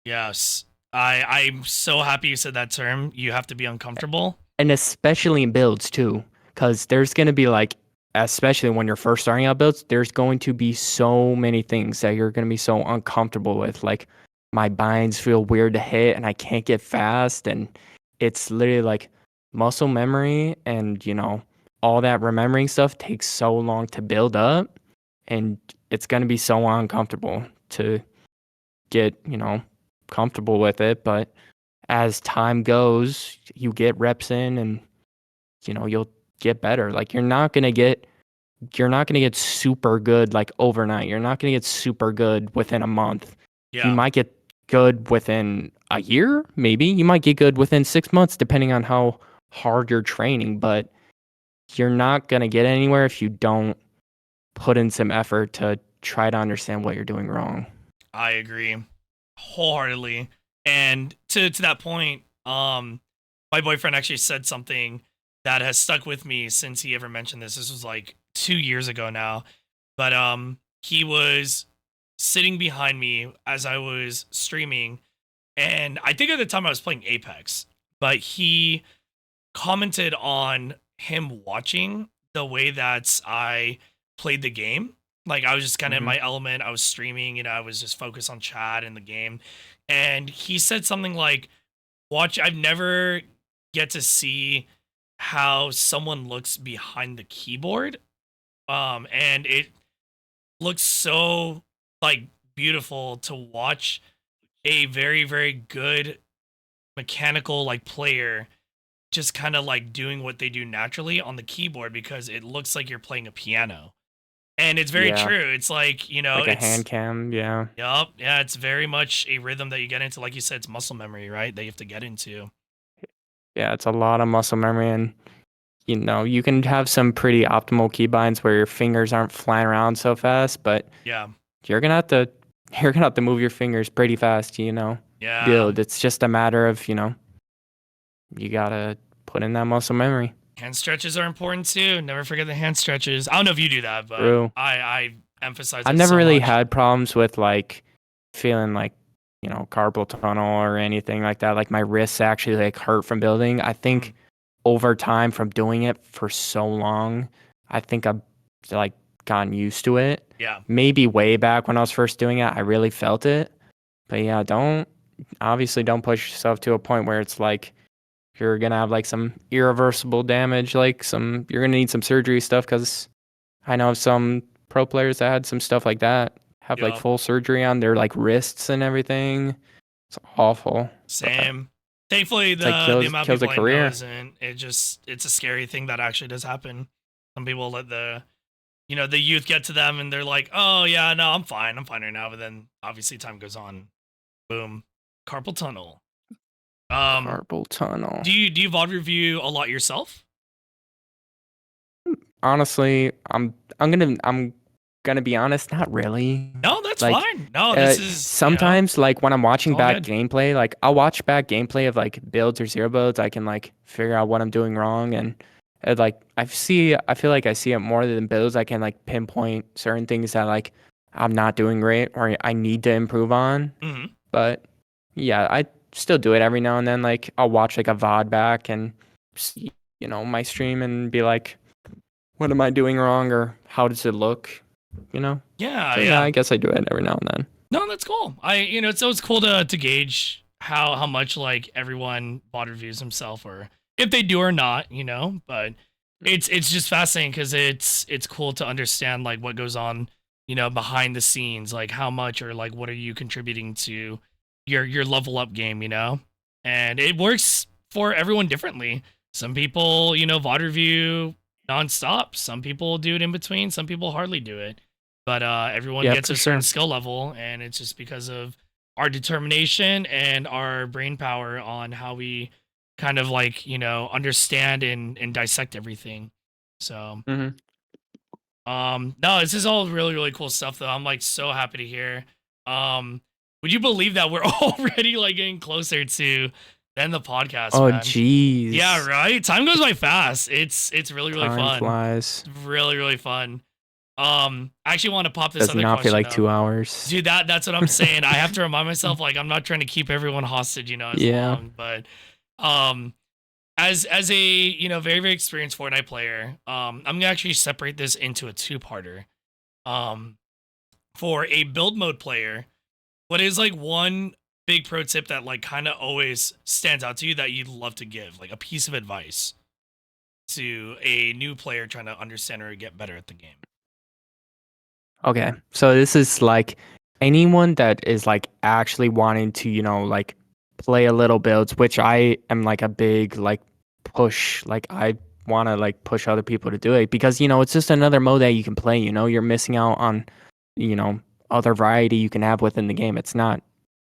Yes. I'm so happy you said that term. You have to be uncomfortable. And especially in builds too, because there's going to be like, especially when you're first starting out builds, there's going to be so many things that you're going to be so uncomfortable with. Like my binds feel weird to hit and I can't get fast. And it's literally like muscle memory and, all that remembering stuff takes so long to build up. And it's going to be so uncomfortable to get, comfortable with it. But as time goes, you get reps in and you'll get better. Like you're not gonna get super good like overnight. You're not gonna get super good within a month. You Yeah. might get good within a year, maybe. You might get good within 6 months, depending on how hard you're training, but you're not gonna get anywhere if you don't put in some effort to try to understand what you're doing wrong. I agree wholeheartedly. And to that point, my boyfriend actually said something that has stuck with me since he ever mentioned this. This was like 2 years ago now. But he was sitting behind me as I was streaming, and I think at the time I was playing Apex, but he commented on him watching the way that I played the game. Like I was just kind of in Hmm. my element. I was streaming, I was just focused on chat and the game. And he said something like, "Watch, I've never get to see how someone looks behind the keyboard. And it looks so like beautiful to watch a very, very good mechanical like player just kind of like doing what they do naturally on the keyboard because it looks like you're playing a piano." And it's very Yeah, true. It's like, like a it's, hand cam. Yeah, yup, yeah, it's very much a rhythm that you get into. Like you said, it's muscle memory, right? That you have to get into. yeah, it's a lot of muscle memory and you can have some pretty optimal keybinds where your fingers aren't flying around so fast, but Yeah. you're gonna have to you're gonna have to move your fingers pretty fast, Yeah. build. It's just a matter of, you gotta put in that muscle memory. Hand stretches are important too. Never forget the hand stretches. I don't know if you do that, but True. I emphasize I've it never so really much. had problems with like feeling like, carpal tunnel or anything like that. Like my wrists actually like hurt from building. I Mm, think over time from doing it for so long, I think I've like gotten used to it. yeah. Maybe way back when I was first doing it, I really felt it. But yeah, don't push yourself to a point where it's like you're gonna have like some irreversible damage, like you're gonna need some surgery stuff. Because I know some pro players that had some stuff like that, have like Yup. full surgery on their like wrists and everything. It's awful, but Same. Thankfully, it's like the kills amount of kills a people I know career. isn't. It's a scary thing that actually does happen. Some people let the youth get to them and they're like, "Oh yeah, no, I'm fine right now." But then obviously time goes on, boom, carpal tunnel. Um, Carpal tunnel. do you VOD review a lot yourself? Honestly, I'm gonna be honest, not really. No, that's Like, fine. No, this is sometimes like when I'm it's watching all back good. gameplay, like I'll watch back gameplay of like builds or zero builds, I can like figure out what I'm doing wrong and like I feel like I see it more than builds. I can like pinpoint certain things that like I'm not doing great or I need to improve on. Hmm. But yeah, I still do it every now and then. Like I'll watch like a VOD back and see, my stream and be like, what am I doing wrong or how does it look? You know? Yeah, So yeah, yeah. I guess I do it every now and then. No, that's cool. It's always cool to gauge how much like everyone bot reviews himself, or if they do or not, But it's just fascinating because it's cool to understand like what goes on, behind the scenes, like how much or like what are you contributing to your level up game, And it works for everyone differently. Some people, VOD review nonstop. Some people do it in between. Some people hardly do it. But everyone Yeah, gets for a certain sure. skill level, and it's just because of our determination and our brain power on how we kind of like understand and dissect everything. So Hmm. no, this is all really really cool stuff though. I'm like so happy to hear. Um, would you believe that we're already like getting closer to then the podcast, Oh, man? Yeah, jeez. right. Time goes by fast. It's really really Time fun. flies. It's really really fun. I actually want to pop this Does other not feel question like up. 2 hours. Dude, that's what I'm saying. I have to remind myself like I'm not trying to keep everyone hostage, as Yeah. long. But um as a, very, very experienced Fortnite player, I'm gonna actually separate this into a two-parter. Um for a build mode player, what is like one big pro tip that like kind of always stands out to you that you'd love to give? Like a piece of advice to a new player trying to understand or get better at the game. Okay. So this is like anyone that is like actually wanting to, like play a little builds, which I am like a big like push, like I want to like push other people to do it because, it's just another mode that you can play, you're missing out on, you know, other variety you can have within the game. It's not,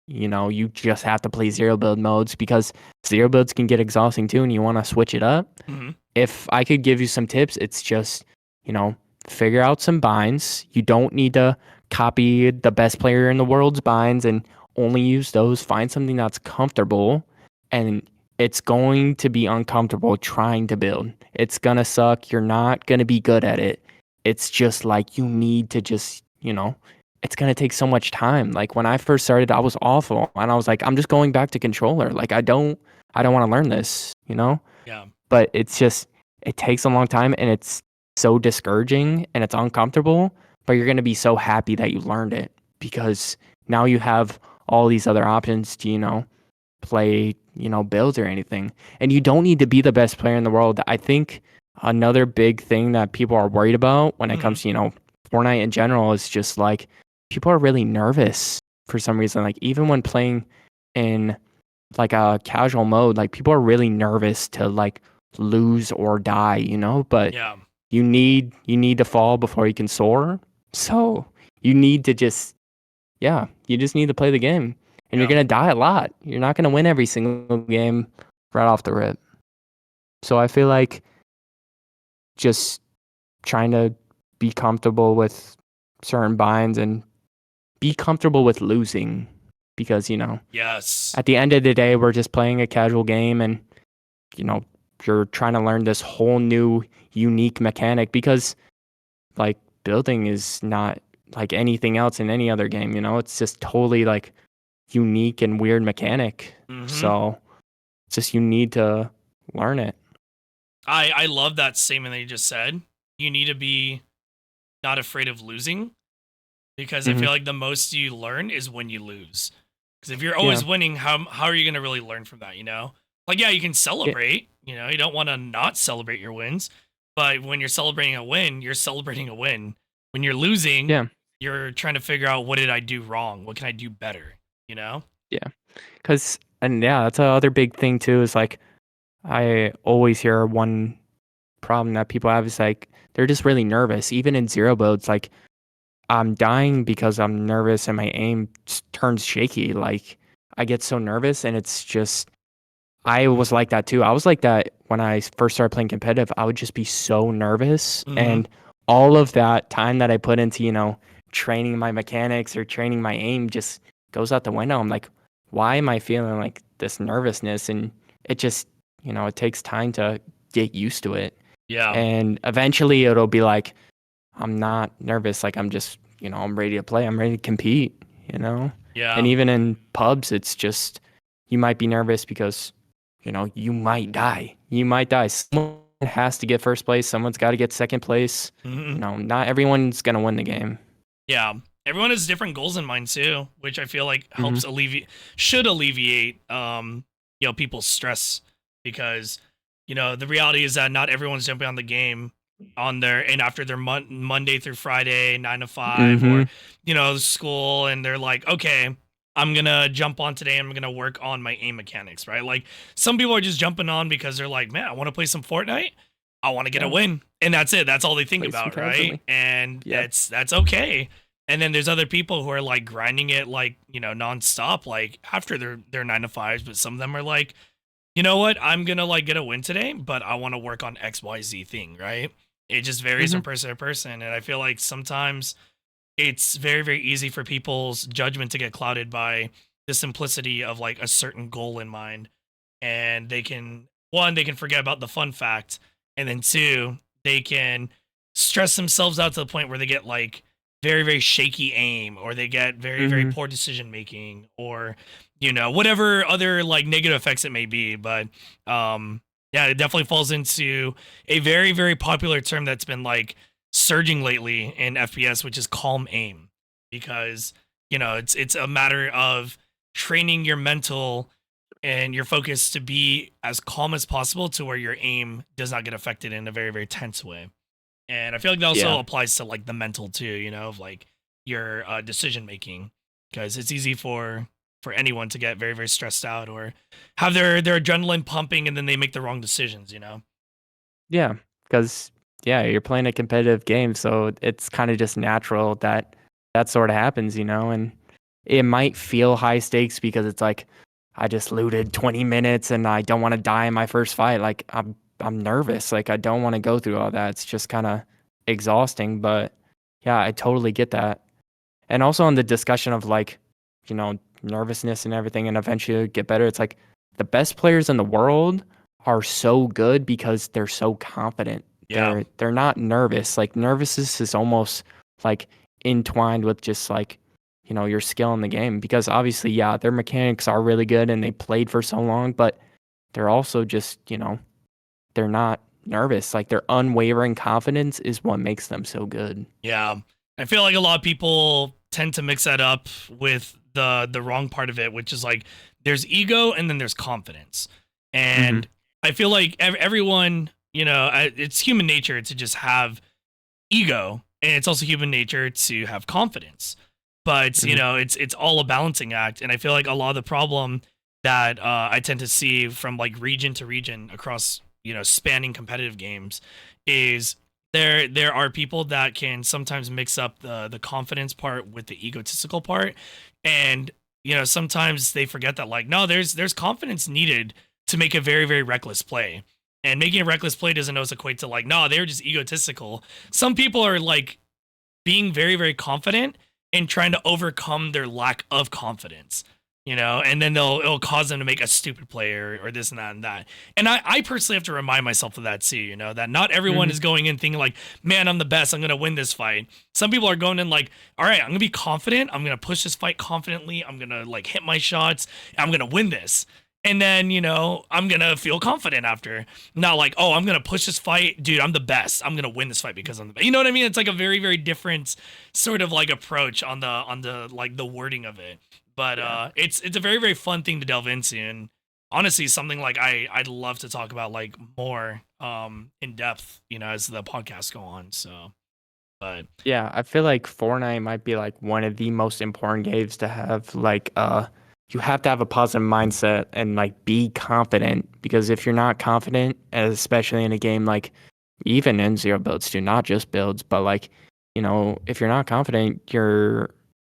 you just have to play zero build modes because zero builds can get exhausting too and you want to switch it up. Mm-hmm. If I could give you some tips, it's just, you know, figure out some binds. You don't need to copy the best player in the world's binds and only use those. Find something that's comfortable and it's going to be uncomfortable trying to build. It's going to suck. You're not going to be good at it. It's just like you need to just, it's going to take so much time. Like when I first started, I was awful and I was like, I'm just going back to controller. Like I don't want to learn this. Yeah. But it's just it takes a long time and it's so discouraging and it's uncomfortable, but you're going to be so happy that you learned it because now you have all these other options to, play, builds or anything. And you don't need to be the best player in the world. I think another big thing that people are worried about when it Mm-hmm. comes to, Fortnite in general is just like people are really nervous for some reason. Like even when playing in like a casual mode, like people are really nervous to like lose or die, but Yeah. you need to fall before you can soar. So you need to just you just need to play the game. And you're Yeah. gonna die a lot. You're not gonna win every single game right off the rip. So I feel like just trying to be comfortable with certain binds and be comfortable with losing because, Yes. at the end of the day, we're just playing a casual game and you know, you're trying to learn this whole new unique mechanic because like building is not like anything else in any other game, it's just totally like unique and weird mechanic. Mm-hmm. So it's just you need to learn it. I love that statement that you just said. You need to be not afraid of losing, because I Hmm. feel like the most you learn is when you lose. Because if you're Yeah. always winning, how are you gonna really learn from that? Like yeah, you can Yeah. celebrate. You don't want to not celebrate your wins, but when you're celebrating a win, you're celebrating a win. When you're losing, Yeah. you're trying to figure out what did I do wrong? What can I do better? You know? Yeah. Cause and yeah, that's another big thing too, is like I always hear one problem that people have is like they're just really nervous. Even in zero builds, like I'm dying because I'm nervous and my aim turns shaky. Like I get so nervous and it's just I was like that too. I was like that when I first started playing competitive. I would just be so nervous Mm-hmm. and all of that time that I put into, training my mechanics or training my aim just goes out the window. I'm like, why am I feeling like this nervousness? And it just, it takes time to get used to it. Yeah. And eventually it'll be like, I'm not nervous. Like I'm just, I'm ready to play. I'm ready to compete, And Yeah. even in pubs, it's just you might be nervous because, you might die. You might die. Someone has to get first place. Someone's got to get second place. Hmm. Not everyone's going to win the game. Yeah. Everyone has different goals in mind too, which I feel like Hmm. helps alleviate people's stress, because the reality is that not everyone's jumping on the game on their and after their Monday through Friday 9 to 5, or Hmm. school, and they're like, okay, I'm gonna jump on today, I'm gonna work on my aim mechanics, right? Like, some people are just jumping on because they're like, man, I want to play some Fortnite, I want to get a Yeah. win, and that's it, that's all they think Play some about, right? casually. And Yep. that's okay. And then there's other people who are like grinding it, like, nonstop, like after their 9 to 5s, but some of them are like, you know what, I'm gonna like get a win today, but I want to work on XYZ thing, right? It just varies Hmm. from person to person, and I feel like sometimes it's very, very easy for people's judgment to get clouded by the simplicity of like a certain goal in mind. And they can forget about the fun fact, and then two, they can stress themselves out to the point where they get like very, very shaky aim, or they get very, very Hmm. poor decision making, or whatever other like negative effects it may be. But yeah, it definitely falls into a very, very popular term that's been like surging lately in FPS, which is calm aim, because it's a matter of training your mental and your focus to be as calm as possible, to where your aim does not get affected in a very, very tense way. And I feel like that also Yeah. applies to like the mental too, of like your decision making, because it's easy for anyone to get very, very stressed out, or have their adrenaline pumping, and then they make the wrong decisions. Yeah, because you're playing a competitive game, so it's kind of just natural that that sort of happens, and it might feel high stakes because it's like I just looted 20 minutes and I don't want to die in my first fight. Like I'm nervous. Like I don't want to go through all that. It's just kind of exhausting, but yeah, I totally get that. And also on the discussion of like, nervousness and everything and eventually get better, it's like the best players in the world are so good because they're so confident. Yeah. They're not nervous. Like nervousness is almost like entwined with just like, your skill in the game because obviously, yeah, their mechanics are really good and they played for so long, but they're also just, they're not nervous. Like their unwavering confidence is what makes them so good. Yeah. I feel like a lot of people tend to mix that up with the wrong part of it, which is like there's ego and then there's confidence. Hmm. And I feel like everyone, it's human nature to just have ego, and it's also human nature to have confidence. But, Hmm. it's all a balancing act, and I feel like a lot of the problem that I tend to see from like region to region across, spanning competitive games, is there are people that can sometimes mix up the confidence part with the egotistical part. And sometimes they forget that, like, no, there's confidence needed to make a very, very reckless play. And making a reckless play doesn't always equate to like, no, they're just egotistical. Some people are like being very, very confident and trying to overcome their lack of confidence, and then it'll cause them to make a stupid play, or this and that and that. And I personally have to remind myself of that too, that not everyone Hmm. is going in thinking like, man, I'm the best, I'm gonna win this fight. Some people are going in like, all right, I'm gonna be confident, I'm gonna push this fight confidently, I'm gonna like hit my shots, I'm gonna win this. And then, I'm gonna feel confident after. Not like, oh, I'm gonna push this fight, dude, I'm the best, I'm gonna win this fight because I'm the best. You know what I mean? It's like a very, very different sort of like approach on the like the wording of it. But Yeah. it's a very, very fun thing to delve into, and honestly something like I'd love to talk about like more in depth, as the podcasts go on. So, but Yeah, I feel like Fortnite might be like one of the most important games to have like you have to have a positive mindset and like be confident because if you're not confident, especially in a game like even in zero builds too, not just builds, but like, if you're not confident, you're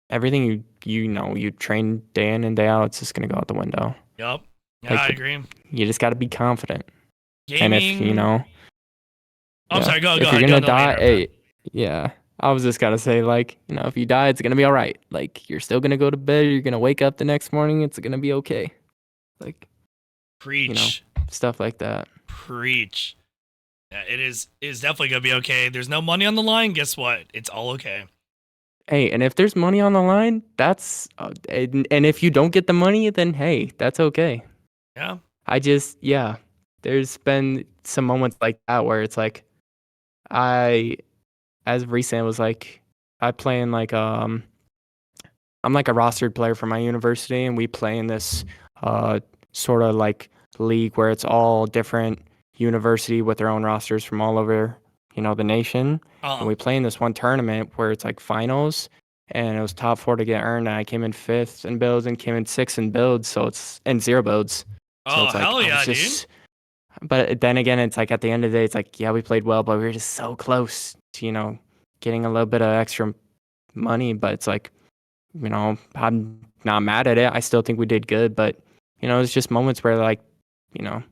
everything you train day in and day out, it's just gonna go out the window. yep, yeah, I Like agree. you just gotta be confident. And if, Gaming. I'm yeah. sorry, go If you're ahead, go gonna on, don't let me die, interrupt that. hey, yeah. I was just gonna say, like, if you die, it's gonna be all right. Like, you're still gonna go to bed. You're gonna wake up the next morning. It's gonna be okay. Like, you know, Preach. stuff like that. Preach. Yeah, it is definitely gonna be okay. There's no money on the line. Guess what? It's all okay. Hey, and if there's money on the line, that's and if you don't get the money, then hey, that's okay. Yeah. Yeah, there's been some moments like that where it's like I, as recent was like I play in like I'm like a rostered player for my university, and we play in this uh sort of like league where it's all different university with their own rosters from all over, the nation. And Oh, we play in this one tournament where it's like finals, and it was top four to get earned. And I came in fifth in builds and came in sixth in builds, so it's and zero builds. So oh, it's like hell I was yeah, dude. just, but then again, it's like at the end of the day, it's like yeah, we played well, but we were just so close to getting a little bit of extra money. But it's like I'm not mad at it. I still think we did good, but it's just moments where like, you know,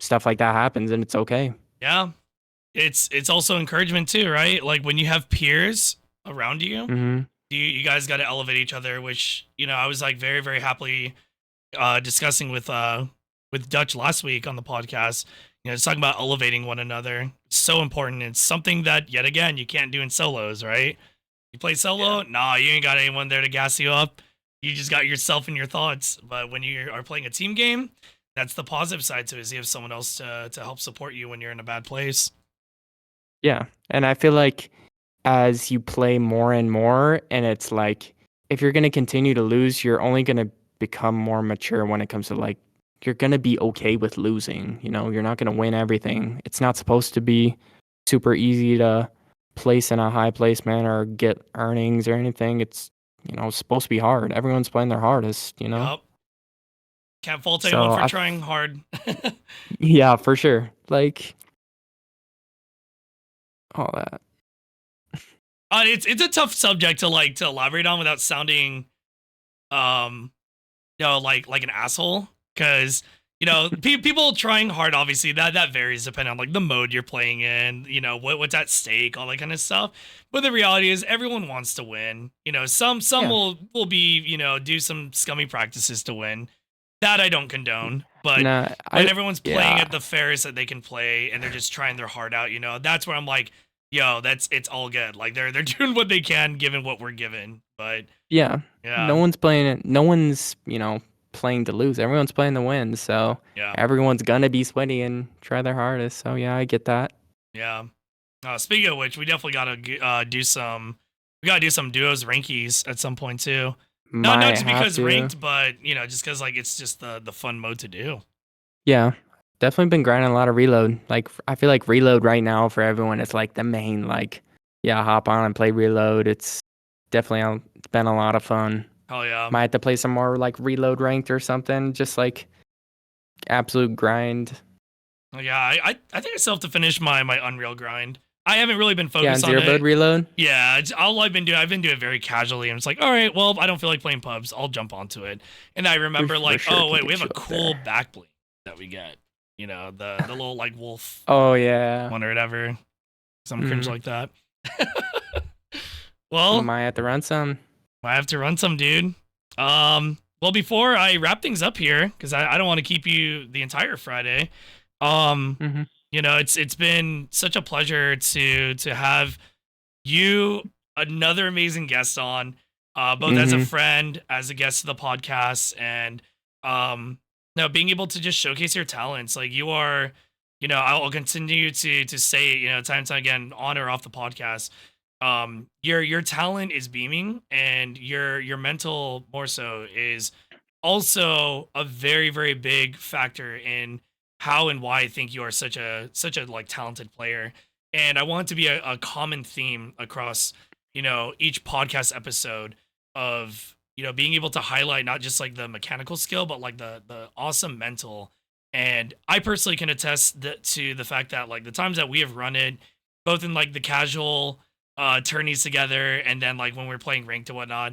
stuff like that happens and it's okay. Yeah. It's also encouragement too, right? Like when you have peers around you, Mhm. you guys got to elevate each other, which, I was like very, very happily discussing with Dutch last week on the podcast. It's talking about elevating one another. It's so important. It's something that yet again you can't do in solos, right? You play Yeah. solo, nah, you ain't got anyone there to gas you up. You just got yourself and your thoughts. But when you are playing a team game, that's the positive side to it, is you have someone else to help support you when you're in a bad place. Yeah. And I feel like as you play more and more, and it's like if you're going to continue to lose, you're only going to become more mature when it comes to like you're going to be okay with losing. You're not going to win everything. It's not supposed to be super easy to place in a high placement or get earnings or anything. It's supposed to be hard. Everyone's playing their hardest. Yup. Can't fault anyone So for trying hard. yeah, for sure. Like all that. It's a tough subject to elaborate on without sounding um like an asshole, because people trying hard, obviously that varies depending on like the mode you're playing in, what's at stake, all that kind of stuff. But the reality is everyone wants to win. Some Yeah. will be, do some scummy practices to win. That I don't condone. But Nah, when everyone's playing yeah. at the fairest that they can play and they're just trying their heart out, that's where I'm like, yo, it's all good. Like they're doing what they can given what we're given. But Yeah. yeah, No one's playing it. No one's, playing to lose. Everyone's playing to win. So yeah, everyone's gonna be sweaty and try their hardest. So yeah, I get that. yeah. Speaking of which, we definitely gotta do some. We gotta do some duos rankies at some point too. Not Might just have because to. ranked, but just because like it's just the fun mode to do. Yeah. Definitely been grinding a lot of reload. Like I feel like reload right now for everyone is like the main like yeah, hop on and play reload. It's been a lot of fun. Oh yeah, Might have to play some more like reload ranked or something. Just like absolute grind. yeah. I think I still have to finish my Unreal grind. I haven't really been Yeah, focused and on zero build it. reload. Yeah, all I've been doing it very casually, and it's like, all right, well, I don't feel like playing pubs. I'll jump onto it, and I We remember for like, sure oh can wait, we get have you a up cool there. back bling that we get. The little like wolf Oh yeah. one or whatever, some cringe Mm. like that. Well, Might have to run some. I have to run some, dude. Well, before I wrap things up here, because I don't want to keep you the entire Friday. Um, Hmm. it's been such a pleasure to have you, another amazing guest on, both as a Hmm. friend, as a guest of the podcast, and being able to just showcase your talents. Like you are, I'll continue to say it, time and time again, on or off the podcast. Your talent is beaming, and your mental more so is also a very, very big factor in how and why I think you are such a like talented player. And I want it to be a common theme across, each podcast episode of, being able to highlight not just like the mechanical skill, but like the awesome mental. And I personally can attest to the fact that like the times that we have run it, both in like the casual tourneys together, and then like when we're playing ranked and whatnot,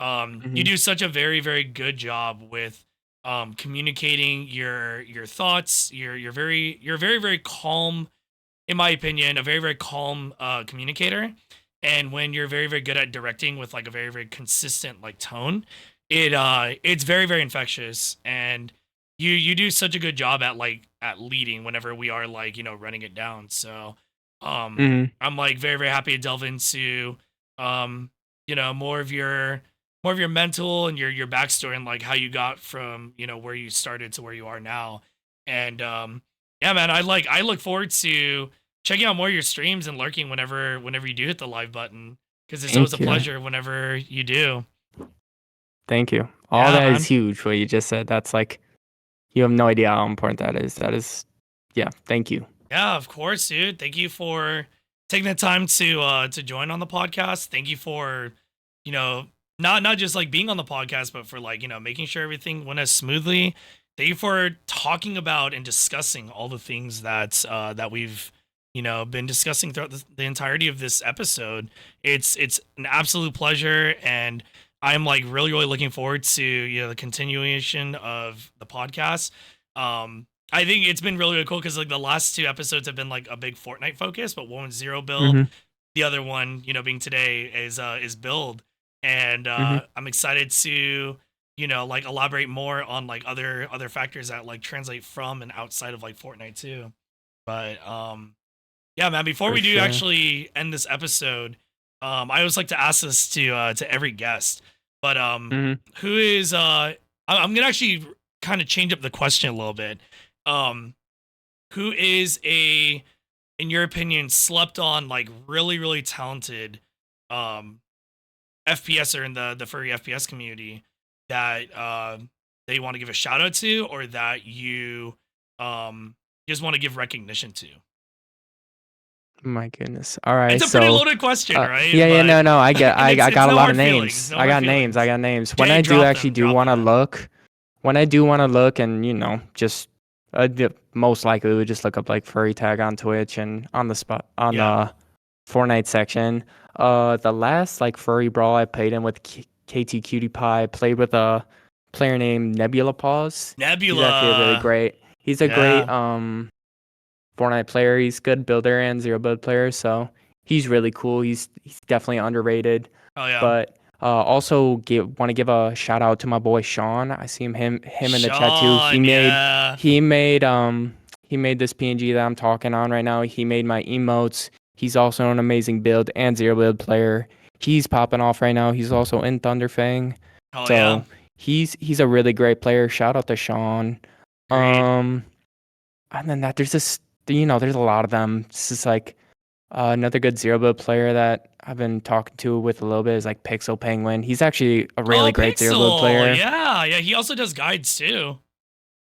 you Hmm. do such a very, very good job with communicating your thoughts. You're very, very calm, in my opinion, a very, very calm communicator. And when you're very, very good at directing with like a very, very consistent like tone, it's very, very infectious. And you do such a good job at like at leading whenever we are like, running it down. So Hmm. I'm like very, very happy to delve into um more of your mental and your backstory and like how you got from where you started to where you are now. And yeah, man, I look forward to checking out more of your streams and lurking whenever you do hit the live button, because it's always a Thank you. pleasure whenever you do. Thank you. All Yeah, that is man. huge. What you just said. That's like, you have no idea how important that is. That is, yeah. Thank you. Yeah, of course, dude. Thank you for taking the time to join on the podcast. Thank you for, you know, not just like being on the podcast, but for like, making sure everything went as smoothly. Thank you for talking about and discussing all the things that we've, been discussing throughout the entirety of this episode. It's an absolute pleasure, and I'm like really, really looking forward to, the continuation of the podcast. I think it's been really, really cool because like the last two episodes have been like a big Fortnite focus, but one was zero build, Mm-hmm. the other one, being today is build, and Mm-hmm. I'm excited to like elaborate more on like other factors that like translate from and outside of like Fortnite too. But yeah, man. Before For we do sure. actually end this episode, I always like to ask this to every guest. But Mm-hmm. who is I'm gonna actually kind of change up the question a little bit. Um, who is in your opinion, slept on, like really, really talented um FPSer in the furry FPS community that they want to give a shout out to, or that you just want to give recognition to? My goodness. All right. It's a pretty So, loaded question, right? yeah, But no. I get. and I it's got a no lot of hard feelings, names. no I hard got names. I feelings. got names. When Jay, I do drop actually them, do drop want them, to man. look, when I do want to look, and just most likely would just look up like furry tag on Twitch and on the spot on Yeah, the Fortnite section. The last like furry brawl I played in with KT Cutie Pie, played with a player named Nebula Paws. He's actually a really Nebula. great. He's a great Yeah. Fortnite player. He's good builder and zero build player, so he's really cool. He's definitely underrated. Oh yeah. But also want to give a shout out to my boy Sean. I see him in the chat too. Sean. Yeah. He made he made this PNG that I'm talking on right now. He made my emotes. He's also an amazing build and zero build player. He's popping off right now. He's also in Thunderfang. Oh yeah. So he's a really great player. Shout out to Sean. Agreed. Um and then there's this, there's a lot of them. This is like another good zero build player that I've been talking to with a little bit is like Pixel Penguin. He's actually a Oh, really great zero build Pixel. player. Yeah, yeah. He also does guides too,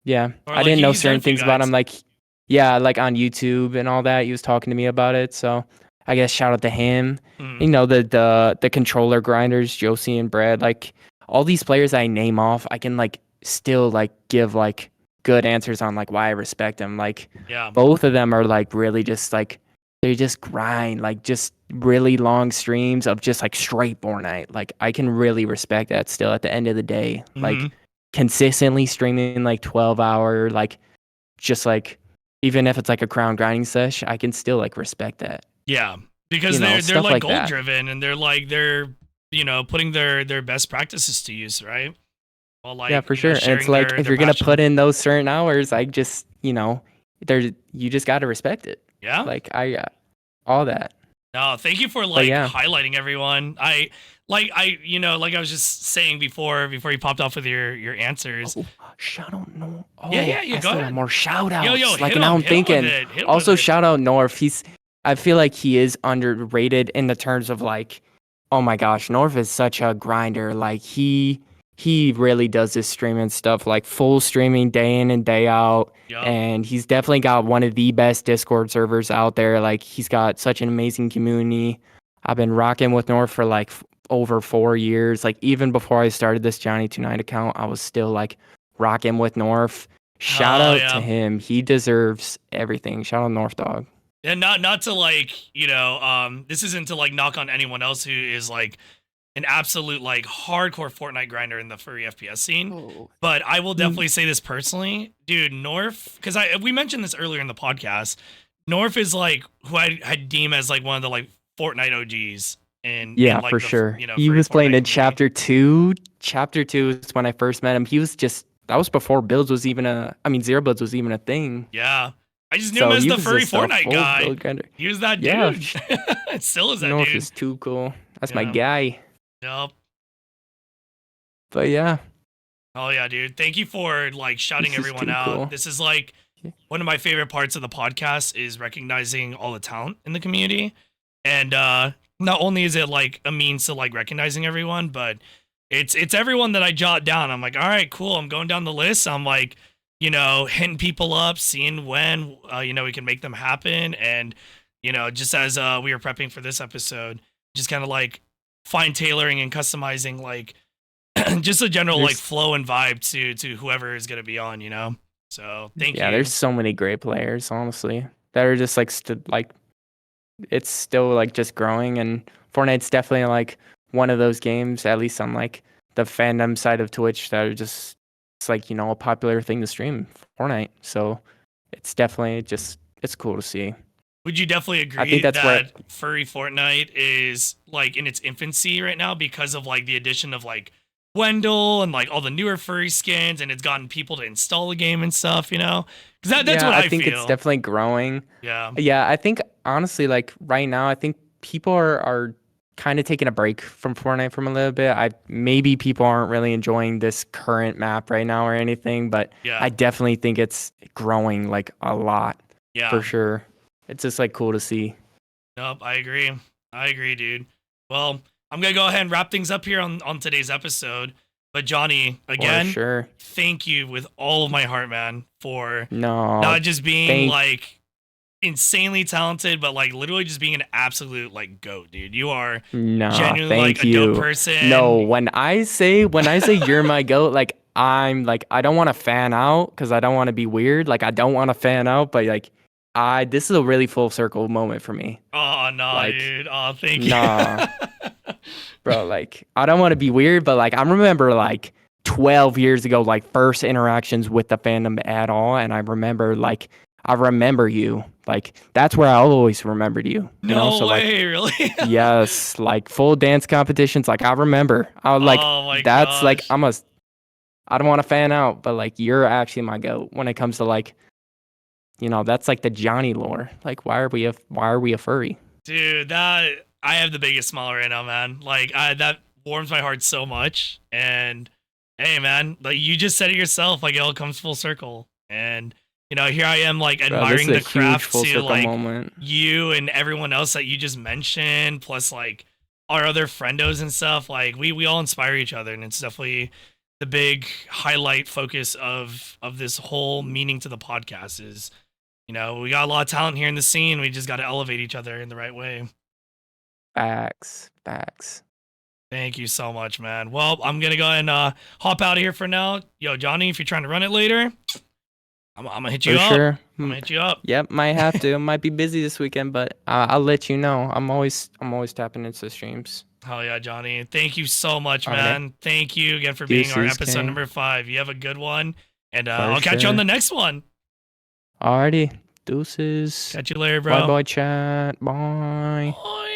Yeah, or I like didn't know he's done a certain few things about him. guides. Like, yeah, like on YouTube and all that. He was talking to me about it. So I guess shout out to him. Mm, You know, the controller grinders, Josie and Brad. Like all these players I name off, I can like still like give like good answers on like why I respect them. Like yeah. both of them are like really just like they just grind like just really long streams of just like straight Fortnite. Like I can really respect that still at the end of the day. Hmm. Like consistently streaming like 12-hour, like just like even if it's like a crown grinding sesh, I can still like respect that. Yeah, because they're Stuff like like goal that. driven, and they're putting their best practices to use, right? While Yeah, like for sure. And it's sharing like if their you're gonna passion. put in those certain hours, I just, there you just gotta respect it. Yeah. Like all that. No, thank you for But like yeah. highlighting everyone. Like I was just saying before you popped off with your answers. Oh, shout out North. Yeah, Oh, yeah. I Go still have ahead. more shout Yo, outs. Like hit now him, I'm hit him with thinking. it, hit him with Also, it. shout out North. I feel like he is underrated in the terms of like, oh my gosh, North is such a grinder. Like he really does this streaming stuff, like full streaming day in and day out. Yup. And he's definitely got one of the best Discord servers out there. Like he's got such an amazing community. I've been rocking with North for like over 4 years. Like even before I started this Johnny2nite account, I was still like rocking with North. Shout Oh out to yeah. him. He deserves everything. Shout out North Dog. And not to like this isn't to like knock on anyone else who is like an absolute like hardcore Fortnite grinder in the furry FPS scene. Oh. But I will Mm. definitely say this personally, dude. North, because we mentioned this earlier in the podcast. North is like who I'd deem as like one of the like Fortnite OGs in Yeah, like for the sure. He furry was playing Fortnite in community. chapter two. Chapter two is when I first met him. He was just that was before builds was even zero builds was even a thing. Yeah, I just knew him So as he the was furry just a Fortnite full guy. build grinder. He was that Yeah, dude. Still is that North dude. is too cool. That's my Yeah. guy. Yep. But yeah, Oh yeah, dude. Thank you for like shouting this is everyone too out. cool. This is like one of my favorite parts of the podcast is recognizing all the talent in the community. And not only is it like a means to like recognizing everyone, but it's everyone that I jot down. I'm like, all right, cool. I'm going down the list. I'm like, hitting people up, seeing when we can make them happen. And just as we were prepping for this episode, just kind of like fine tailoring and customizing like just a general like There's flow and vibe to whoever is gonna be on. So thank yeah, you. there's so many great players, honestly, that are just like like it's still like just growing, and Fortnite's definitely like one of those games, at least on like the fandom side of Twitch, that are just it's like a popular thing to stream Fortnite. So it's definitely just it's cool to see. Would you definitely I think agree that's where that furry Fortnite is like in its infancy right now because of like the addition of like Wendell and like all the newer furry skins, and it's gotten people to install the game and stuff, Because that's yeah, what I I think it's feel. definitely growing. Yeah. Yeah, I think honestly, like right now, I think people are kind of taking a break from Fortnite from a little bit. Maybe people aren't really enjoying this current map right now or anything, but I Yeah. definitely think it's growing like a lot for Yeah. sure. It's just like cool to see. Nope, I agree. I agree, dude. Well, I'm gonna go ahead and wrap things up here on today's episode. But Johnny, For again, sure. thank you with all of my heart, man, for No, not just being thank like insanely talented, but like literally just being an absolute like goat, dude. You are nah, genuinely like thank a dope you. No, person. when I say you're my goat, like I'm like I don't want to fan out because I don't want to be weird. Like I don't want to fan out, but like this is a really full circle moment for me. Oh no, Like, dude. Oh, thank you. nah, bro, like I don't want to be weird, but like I remember like 12 years ago, like first interactions with the fandom at all, and I remember you. Like that's where I always remembered you. No So like way, really? yes, like full dance competitions. Like I remember, I was like, Oh my that's like gosh. I don't want to fan out, but like you're actually my goat when it comes to like, that's like the Johnny lore. Like why are we a furry? Dude, that I have the biggest smile right now, man. Like that warms my heart so much. And hey, man, like you just said it yourself. Like it all comes full circle. And here I am, like Bro, this is admiring a the huge craft full to circle like moment. you and everyone else that you just mentioned, plus like our other friendos and stuff. Like we all inspire each other, and it's definitely the big highlight focus of this whole meaning to the podcast is we got a lot of talent here in the scene. We just got to elevate each other in the right way. Facts. Thank you so much, man. Well, I'm gonna go and hop out of here for now. Yo, Johnny, if you're trying to run it later, I'm gonna hit you For up. sure. I'm gonna hit you up. Yep, might have to. Might be busy this weekend, but I'll let you know. I'm always tapping into streams. Hell yeah, Johnny. Thank you so much, Alrighty. man. Thank you again for being our Deuces, episode King. number 5. You have a good one, and For I'll catch you on sure. the next one. Alrighty. Deuces. Catch you later, Bye bro. bye chat. Bye. Bye.